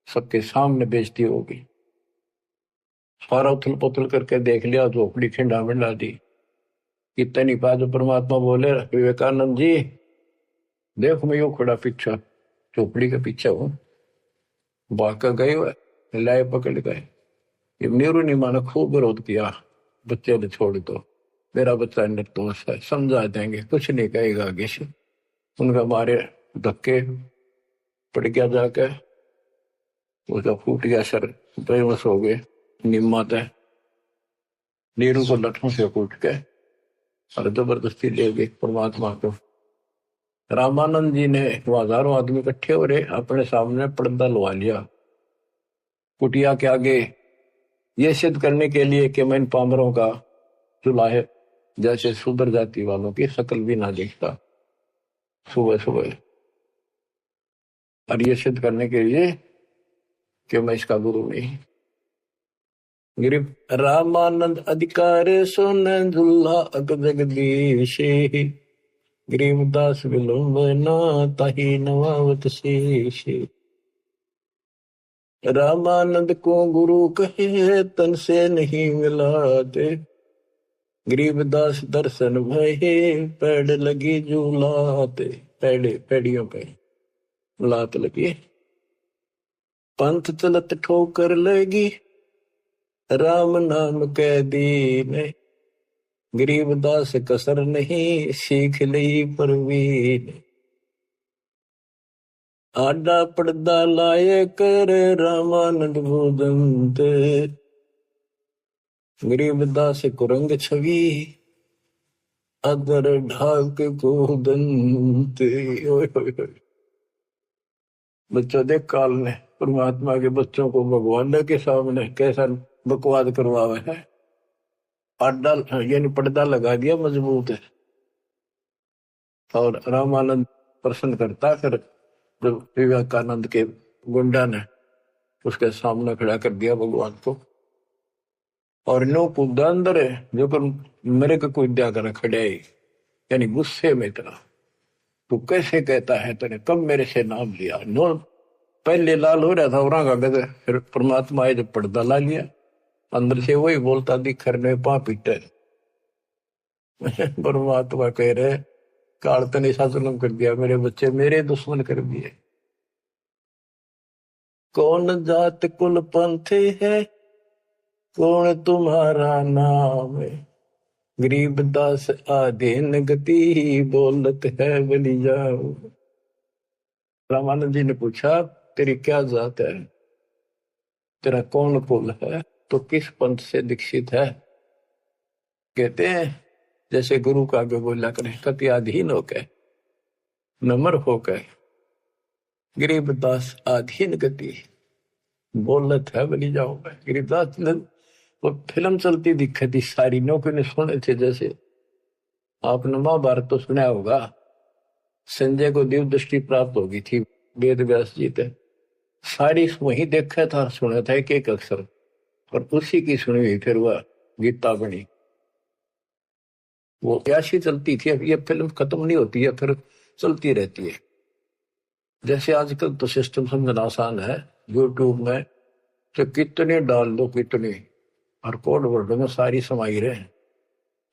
Speaker 1: सबके सामने बेइज्जती होगी। सारा उथल पुथल करके देख लिया, झोपड़ी खिंडा मिंडा दी। इतनी बात परमात्मा बोले, विवेकानंद जी देखो मैं यो खड़ा पीछा, झोपड़ी के पीछे हूँ। भाग गए हुए लाए पकड़ गए। नीरू नीमा ने खूब विरोध किया, बच्चे ने छोड़ दो, मेरा बच्चा निर्दोष है, समझा देंगे, कुछ नहीं कहेगा आगे से। उनका मारे धक्के पड़ गया, जाके उसका फूट गया सर, बेहोश हो गए। निम्मा तय नीरू को लठों से कूट के और जबरदस्ती ले गए परमात्मा को। रामानंद जी ने, वो हजारों आदमी इकट्ठे हो रहे, अपने सामने पर्दा लगा लिया कुटिया के आगे, ये सिद्ध करने के लिए कि मैं इन पामरों का जुलाहे जैसे शूद्र जाति वालों की शकल भी ना देखता सुबह सुबह, और ये सिद्ध करने के लिए कि मैं इसका गुरु नहीं। गिरिप रामानंद अधिकार सुन दुल्हा अग जगदीश, गरीबदास विलंब न ताही नवावत शेष। रामानंद को गुरु कहे तन से नहीं मिलाते, गरीबदास दर्शन भये पैड़ लगी झूलाते। पैड़ियों पे लात लगी, पंथ चलत ठोकर लगी, राम नाम कह दीन, गरीबदास कसर नहीं सीख ली परवीन। आडा पड़दा लाए कर रामानंद भूदंत, गरीबदास कुरंग छवि अदर ढाक कूदंत। बच्चों देख काल ने परमात्मा के बच्चों को भगवान के सामने कैसा बकवाद करवावे है। आडा यानी पर्दा लगा दिया मजबूत है, और रामानंद प्रश्न करता, फिर जब विवेकानंद के गुंडा ने उसके सामने खड़ा कर दिया भगवान को, और नो कूदा अंदर है जो कर मेरे को कोई दिया कर खड़े, यानी गुस्से में इतना, तू कैसे कहता है, तूने कब मेरे से नाम लिया। नो पहले लाल हो रहा था और गए, फिर परमात्मा आए जब पर्दा ला लिया, अंदर से वही बोलता दिखर ने पा पीटे। परमात्मा कह रहे काल तने ऐसा जुल्म कर दिया, मेरे बच्चे मेरे दुश्मन कर दिए। कौन जात कुल पंथ है, कौन तुम्हारा नाम है, गरीबदास आधीन गति बोलत है बलि जाओ। रामानंद जी ने पूछा तेरी क्या जात है, तेरा कौन कुल है, तो किस पंथ से दीक्षित है। कहते हैं जैसे गुरु का आगे बोला करें, कति अधीन होकर नम्र होकर गरीबदास आधीन गति बोलत है बलि जाओ। गरीबदास वो फिल्म चलती दिखे थी सारी, नौकरी ने सुने थे। जैसे आपने महाभारत तो सुना होगा, संजय को दिव्य दृष्टि प्राप्त होगी थी वेद व्यास जी थे, सारी वही देखा था सुना था एक एक अक्षर, और उसी की सुनी हुई फिर वह गीता बनी। वो ऐसी चलती थी, अब ये फिल्म खत्म नहीं होती है, फिर चलती रहती है। जैसे आजकल तो सिस्टम समझना आसान है, यूट्यूब में तो कितने डाल दो कितने, और कोड वर्ड में सारी समाई रहे।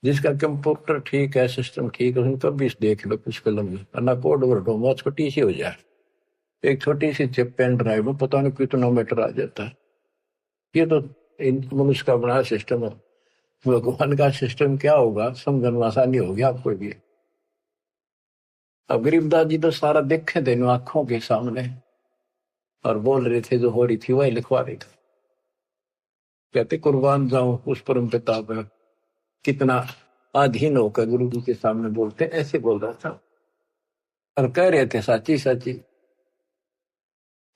Speaker 1: जिसका कंप्यूटर ठीक है, सिस्टम ठीक है, उनका भी देख लो कुछ फिल्म में, ना कोड वर्ड में छोटी सी हो जाए, एक छोटी सी चिप पेन ड्राइव में पता नहीं कितना मीटर आ जाता है। ये तो मनुष्य का बनाया सिस्टम है, भगवान का सिस्टम क्या होगा समझना आसानी होगी आपको भी। अब गरीबदास जी तो सारा देखे थे आंखों के सामने, और बोल रहे थे जो हो रही थी वही लिखवा रही थी। कहते कुर्बान जाऊं उस परम पिता पर, कितना अधीन होकर गुरु जी के सामने बोलते, ऐसे बोल रहा था। और कह रहे थे साची साची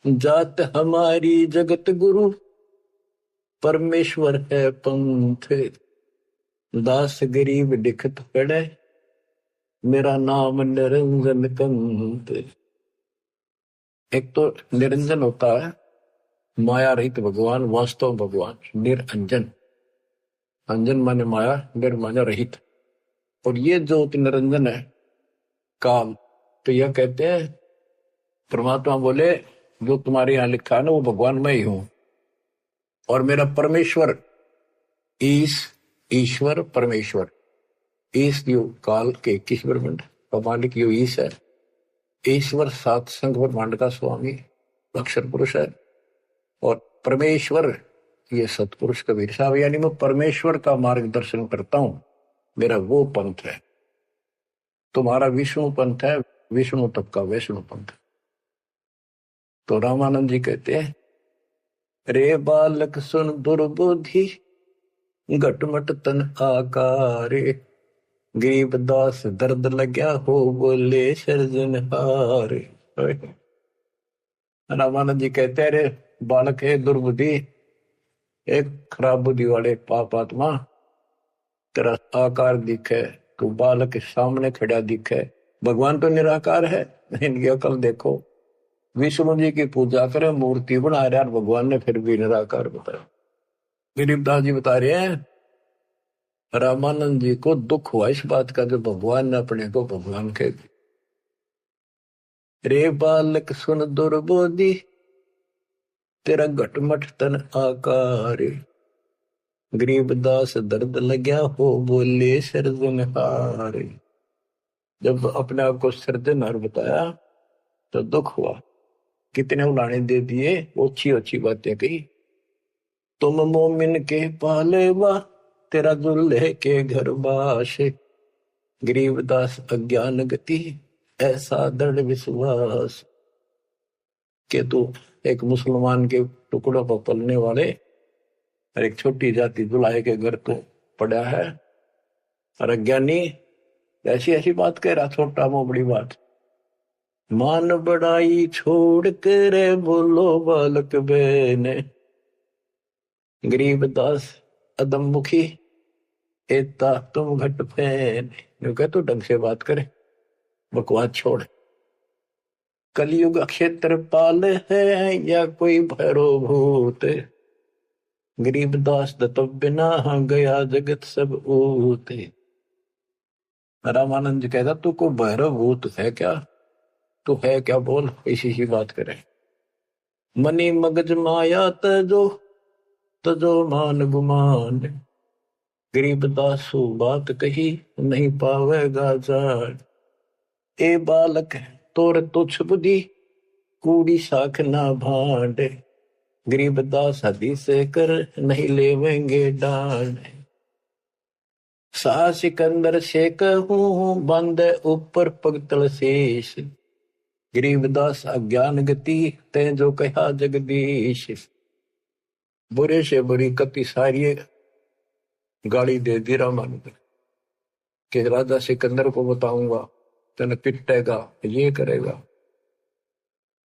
Speaker 1: जात हमारी जगत गुरु, परमेश्वर है पंथ, दास गरीब दिखत पड़े, मेरा नाम निरंजन कंत। एक तो निरंजन होता है माया रहित भगवान, वास्तव भगवान निरंजन, अंजन माने माया, निर माने रहित। और ये जो निरंजन है काल, तो यह कहते हैं परमात्मा बोले जो तुम्हारे यहां लिखा है ना वो भगवान मैं ही हूं, और मेरा परमेश्वर ईश्वर परमेश्वर, ईश यो काल के 21 ब्रह्मांड का मालिक यो ईश है। ईश्वर सात संघ ब्रह्मांड का स्वामी अक्षर पुरुष है, और परमेश्वर ये सतपुरुष कबीर साहब, यानी मैं परमेश्वर का मार्गदर्शन करता हूं, मेरा वो पंथ है। तुम्हारा विष्णु पंथ है, विष्णु तब का वैष्णु पंथ। तो रामानंद जी कहते हैं रे बालक सुन दुर्बुद्धि, घटमट तन आकारे, गरीबदास दर्द लग्या हो बोले सर्जनहार। रामानंद जी कहते हैं रे बालक है दुर्बुद्धि, एक खराब बुद्धि वाले पाप आत्मा, तेरा आकार दिखे, तू बालक के सामने खड़ा दिखे। भगवान तो निराकार है, इनकी अकल देखो, विष्णु जी की पूजा करे मूर्ति बना रहे, और भगवान ने फिर भी निराकार बताया। गरीबदास जी बता रहे हैं रामानंद जी को दुख हुआ इस बात का, जो भगवान ने अपने को भगवान कह दिया। रे बालक सुन दुर्बोधि, तेरा घटमट तन आकार, गरीबदास दर्द लग्या हो बोले सर्जनहार। जब अपने आप को सर्जनहार बताया तो दुख हुआ, कितने उलाने दे दिए, ओछी ओछी बातें कही। तुम मोमिन के पालेवा, तेरा दुल्हे के घर बास, गरीबदास अज्ञान गति ऐसा दृढ़ विश्वास। कि तू एक मुसलमान के टुकड़ों पर पलने वाले और एक छोटी जाति दुलाहे के घर को पड़ा है और अज्ञानी ऐसी ऐसी बात कह रहा, छोटा मो बड़ी बात। मान बड़ाई छोड़ कर बोलो बालक बेने, गरीब दास अदम मुखी एता तुम घट फैन। कह तो ढंग से बात करे, बकवास छोड़। कलयुग क्षेत्रपाल है या कोई भैरो भूत, गरीब दास दत्त बिना गया जगत सब ऊते। रामानंद जी कहता तू को भैरव भूत है क्या, तू है क्या बोल, इसी की बात करे। मनी मगज माया तजो तजो मान गुमान, गरीब दासु बात कही नहीं पावेगा जान। ए बालक तोर तुच्छ बुद्धि कूड़ी साख ना भांड, गरीब दास हदी से कर नहीं लेवेंगे डांड। सा सिकंदर से कहूं बंद ऊपर पगतल शेष, गरीबदास अज्ञान गति ते जो कहा जगदीश। बुरे से बुरी कति सारी गाली दे दी रामानंद कि राजा सिकंदर को बताऊंगा, तेने पिटेगा, ये करेगा।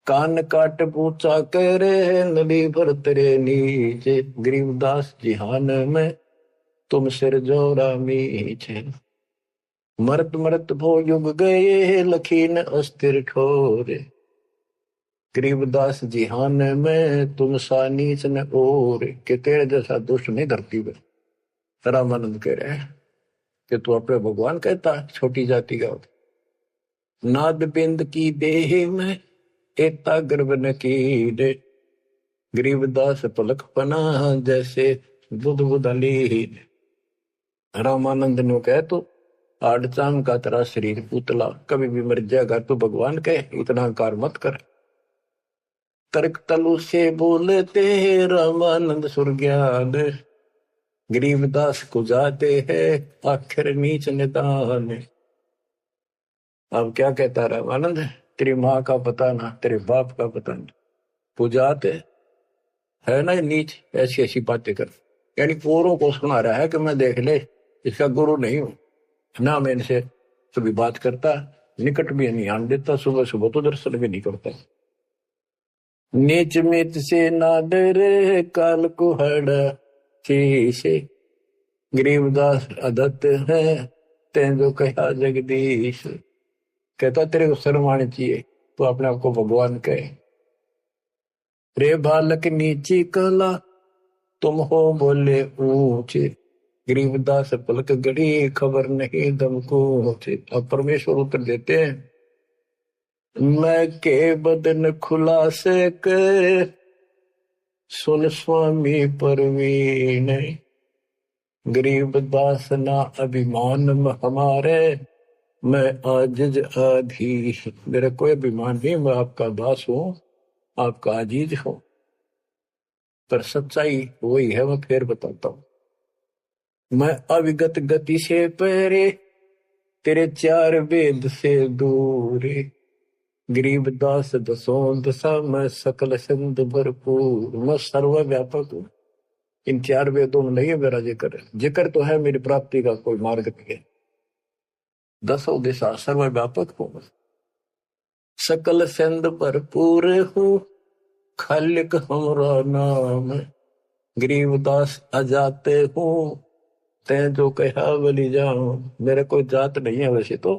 Speaker 1: कान काट पूछा करे नदी भर तेरे नीचे, गरीबदास जिहान में तुम सिर जोरा मीचे। मरत मरत भो युग गए लखीन अस्थिर ठोरे, गरीबदास जिहान में तुम सा नीच न और, के तेरे जैसा दुष्ट नहीं धरती में। रामानंद कह रहे हैं कि तू अपने भगवान कहता छोटी जाति का। नाद बिंद की देह में एता गर्भ न कीरे, गरीबदास पलक पना जैसे बुध बुदली। रामानंद ने कह तो आड़चाम का तेरा शरीर पुतला, कभी भी मर जाएगा, तो भगवान कहे इतना अहंकार मत कर। तर्क तलु से बोलते रामानंद सुरज्ञान, गरीबदास को जाते हैं आखिर नीच निदान। अब क्या कहता रामानंद, तेरी माँ का पता ना, तेरे बाप का पता ना, पुजाते है ना नीच, ऐसी ऐसी बातें कर। यानी औरों को सुना रहा है कि मैं देख ले इसका गुरु नहीं हूं ना, मैं इनसे कभी बात करता, निकट भी नहीं आने देता, सुबह सुबह तो दर्शन भी नहीं करता। नीच मित से ना डरे काल को हड़ा शीशे, गरीबदास अदत्त है तें जो कहा जगदीश। कहता तेरे को शर्म आनी चाहिए, तो अपने आप को भगवान कहे। रे बालक नीची कला तुम हो बोले ऊंचे, गरीबदास पलक गड़ी खबर नहीं दम को। अब परमेश्वर उत्तर देते हैं, मैं के बदन खुलासे के सुन स्वामी परवीन, गरीबदास ना अभिमान हमारे मैं आजिज आधी। मेरा कोई अभिमान नहीं, मैं आपका दास हूं, आपका आजीज हूं, पर सच्चाई वही है, मैं फिर बताता हूं। मैं अविगत गति से पहरे तेरे चार वेद से दूर, गरीबदास दसों दशा मैं सकल सिंध भरपूर। मैं सर्वव्यापक हूं, इन चार वेदों में नहीं है मेरा जिक्र, जिक्र तो है मेरी प्राप्ति का कोई मार्ग नहीं है। दसों दिशा सर्वव्यापक हूं, सकल सिंध भरपूर हूं, खालिक हमरा नाम, गरीबदास अजाते हूं तैं जो कहा बलि जाऊं। मेरे कोई जात नहीं है वैसे तो,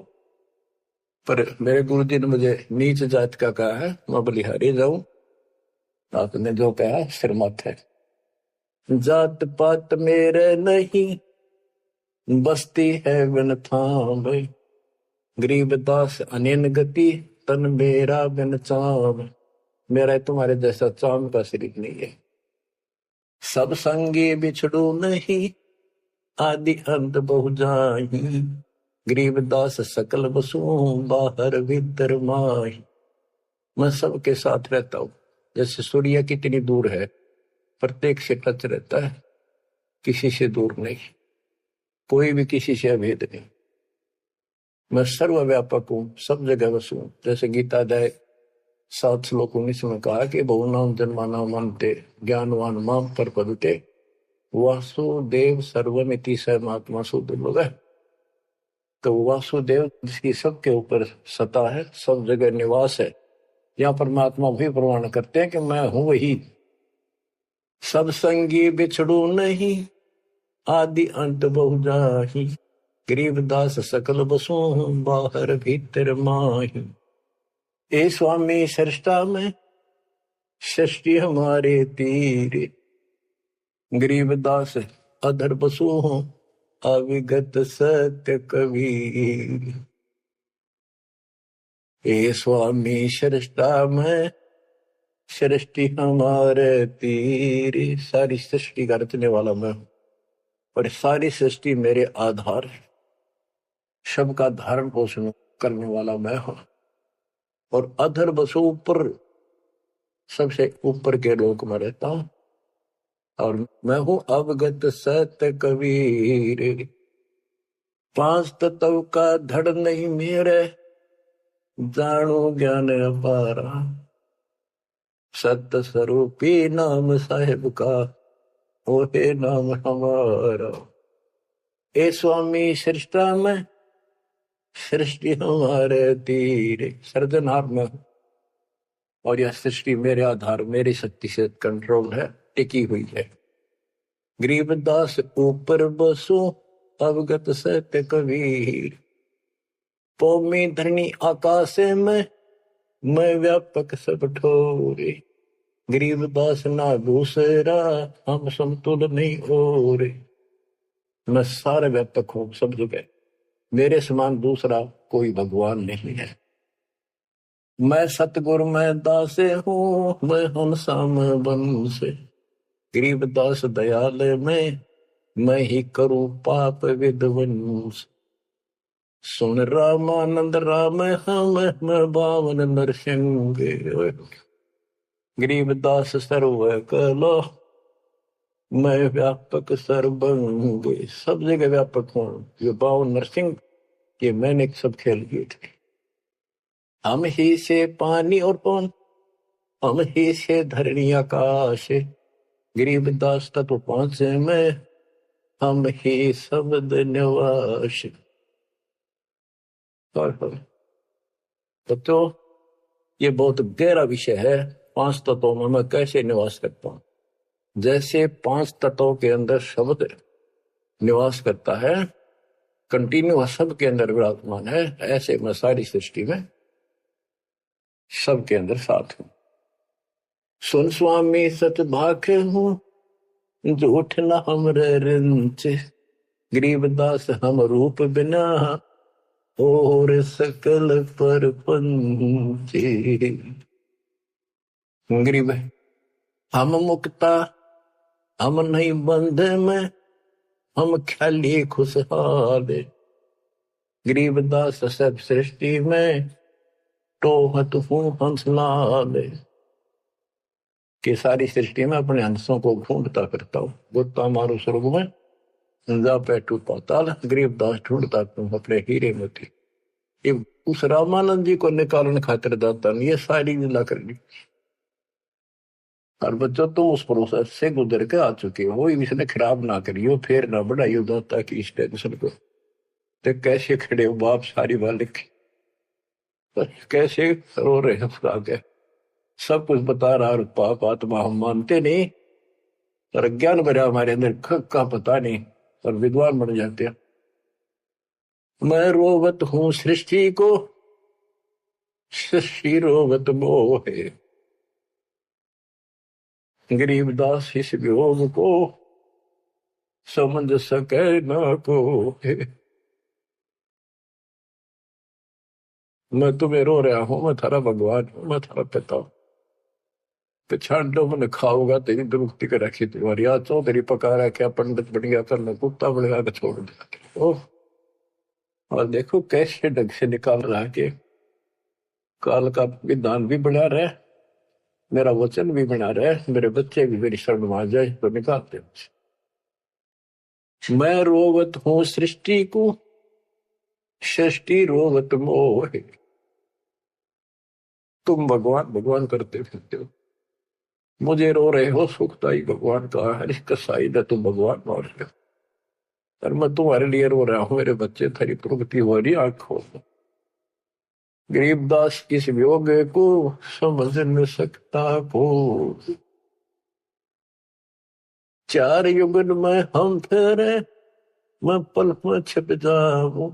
Speaker 1: पर मेरे गुरु जी ने मुझे नीच जात का कहा है, मैं बलिहारी जाऊं, आपने जो कहा सिर मत है। जात पात मेरे नहीं बस्ती है बिन थाम, गरीबदास अनिन गति तन मेरा बिन चाम। मेरा तुम्हारे जैसा चाम का शरीर नहीं है। सब संगी बिछड़ू नहीं आदि अंत बहु जाही, गरीबदास सकल बसु बाहर भीतर माही। मैं सबके साथ रहता हूं, जैसे सूर्य कितनी दूर है, प्रत्येक से टच रहता है, किसी से दूर नहीं, कोई भी किसी से अभेद नहीं। मैं सर्वव्यापक हूं, सब जगह बसू, जैसे गीता अध्याय 7 श्लोक 19 में कहा कि बहुनाम जन्माना मनते ज्ञानवान माम पर पदते वासुदेव सर्वमिति स महात्मा सुदुर्लभ है। तो वासुदेव जिसकी सबके ऊपर सत्ता है, सब जगह निवास है, यहाँ परमात्मा भी प्रमाण करते हैं कि मैं हूं वही। सब संगी बिछड़ू नहीं, आदि अंत बहु जाहि, गरीबदास सकल बसु, बाहर भीतर माही। ए स्वामी सृष्टा में सृष्टि हमारे तीर, गरीबदास अधर बसु हूं, अविगत सत्य कबीर। ए स्वामी सृष्टा में सृष्टि हमारे तीर, सारी सृष्टि का रचने वाला मैं, और सारी सृष्टि मेरे आधार, सबका धारण पोषण करने वाला मैं हूं। और अधर बसो ऊपर, सबसे ऊपर के लोक में रहता हूं, और मैं हूं अवगत सत्य कबीर। 5 तत्व का धड़ नहीं मेरे, जानो ज्ञान अपारा, सत्य स्वरूपी नाम साहेब का, ओहे नाम हमारा। ए स्वामी सृष्टा में सृष्टि हमारे तीर, सर्जनहार में, और यह सृष्टि मेरे आधार, मेरी शक्ति से कंट्रोल है, टिकी हुई है। गरीबदास ऊपर बसो, अवगत सत्य कबीर। पौमी धरणी आकाश में, मैं व्यापक सब ठोरे, गरीबदास ना दूसरा, हम समतुल नहीं हो रे। मैं सारे व्यापक हूं सब जगह, मेरे समान दूसरा कोई भगवान नहीं है। मैं सतगुरु मैं दासे हूं, मैं हंसाम बन से, गरीबदास दयाल में, मैं ही करूं पाप विध्वंस। सुन रामानंद राम हम बावन नरसिंह, गरीबदास सर्व कलो, मैं व्यापक सर्वंग, सब जगह व्यापक हूं। ये 52 नरसिंह, ये मैंने सब खेल किए थे। हम ही से पानी और पवन, हम ही से धरणी आकाश, गरीबदास तत्व 5 में, हम ही शब्द निवास। तो ये बहुत गहरा विषय है। 5 तत्वों में मैं कैसे निवास करता हूं। जैसे 5 तत्वों के अंदर शब्द निवास करता है, कंटिन्यू सबके अंदर विराजमान है, ऐसे मैं सारी सृष्टि में सबके अंदर साथ हूं। सुन स्वामी सत भाखे हूं, झूठ न हमरे रिंच, गरीबदास हम रूप बिना, और सकल पर पंचे। गरीब हम मुक्ता, हम नहीं बंध में, हम खाली खुशहाल, गरीबदास सब सृष्टि में, टोहत हूं हंसलाल। कि सारी सृष्टि में अपने हंसों को ढूंढता करता हूं। गोता मारू स्वर्ग में, जा बैठू पाताल, गरीबदास ढूंढता तुम अपने हीरे मोती। ये उस रामानंद जी को निकालने खातिर दाता नहीं, ये सारी लीला करनी। और बच्चों तुम उस प्रोसेस से गुजर के आ चुके हो, वो इसने खराब ना करियो, फिर ना बढ़ाइयो दाता की इस टेंशन को। तो कैसे खड़े हो बाप, सारी बालिक कैसे रो रहे हैं खुदा के, सब कुछ बता रहा, और पाप आत्मा हम मानते नहीं, और अज्ञान भरा हमारे अंदर का पता नहीं, और विद्वान बन जाते हैं। मैं रोवत हूं सृष्टि को, सृष्टि रोवत मोहे, गरीबदास इस वियोग को, समझ सके ना को। मैं तुम्हें रो रहा हूं, मैं थारा भगवान हूं, मैं थारा पिता हूं। पिछाड़ो मन खाओगा तेरी दुरुक्ति कर रखी तुम्हारी, आज चौधरी पका रखा, पंडित बन गया, करना कुत्ता बन गया, छोड़ दिया। ओह, और देखो कैसे ढंग से निकाल रहा है कि काल का विधान भी बना रहा है, मेरा वचन भी बना रहा है, मेरे बच्चे भी मेरी शरण में आ जाए तो निकालते हैं। मैं रोवत हूं सृष्टि को, सृष्टि रोवत मोहे, तुम भगवान भगवान करते फिरते हो, मुझे रो रहे हो, सुखदाई भगवान का है, इसका साई है, तुम भगवान मान रहे हो, और मैं तुम्हारे लिए रो रहा हूं, मेरे बच्चे तेरी प्रगति हो रही आंखों में। गरीबदास इस वियोग को समझ न सकता को, चार युगन में हम फेरे, मैं पल में छिप जाऊं,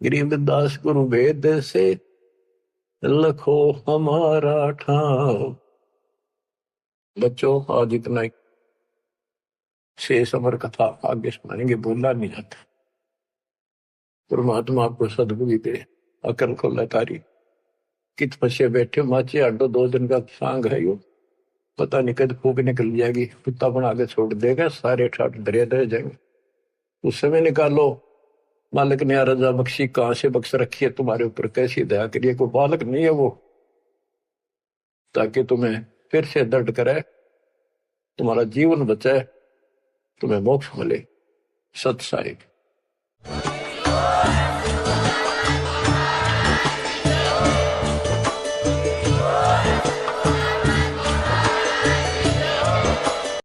Speaker 1: गरीबदास गुरु वेद से लखो हमारा ठाव। बच्चों आज इतना ही, शेष अमर कथा आगे सुनाएंगे, बोलना नहीं जाता। परमात्मा आपको सदबुद्धि दे, अकल को लतारी कित फंसे बैठे माचे आडो, 2 दिन का सांग है यो, पता नहीं कद फूक निकल जाएगी, कुत्ता बना के छोड़ देगा, सारे ठाट दरिया दे जाएंगे। उस समय निकालो, मालिक ने रजा बख्शी, कहां से बख्श रखी है तुम्हारे ऊपर, कैसी दया करिए, कोई बालक नहीं है वो, ताकि तुम्हें फिर से दर्द करे, तुम्हारा जीवन बचाए, तुम्हें मोक्ष मिले। सत साहिब।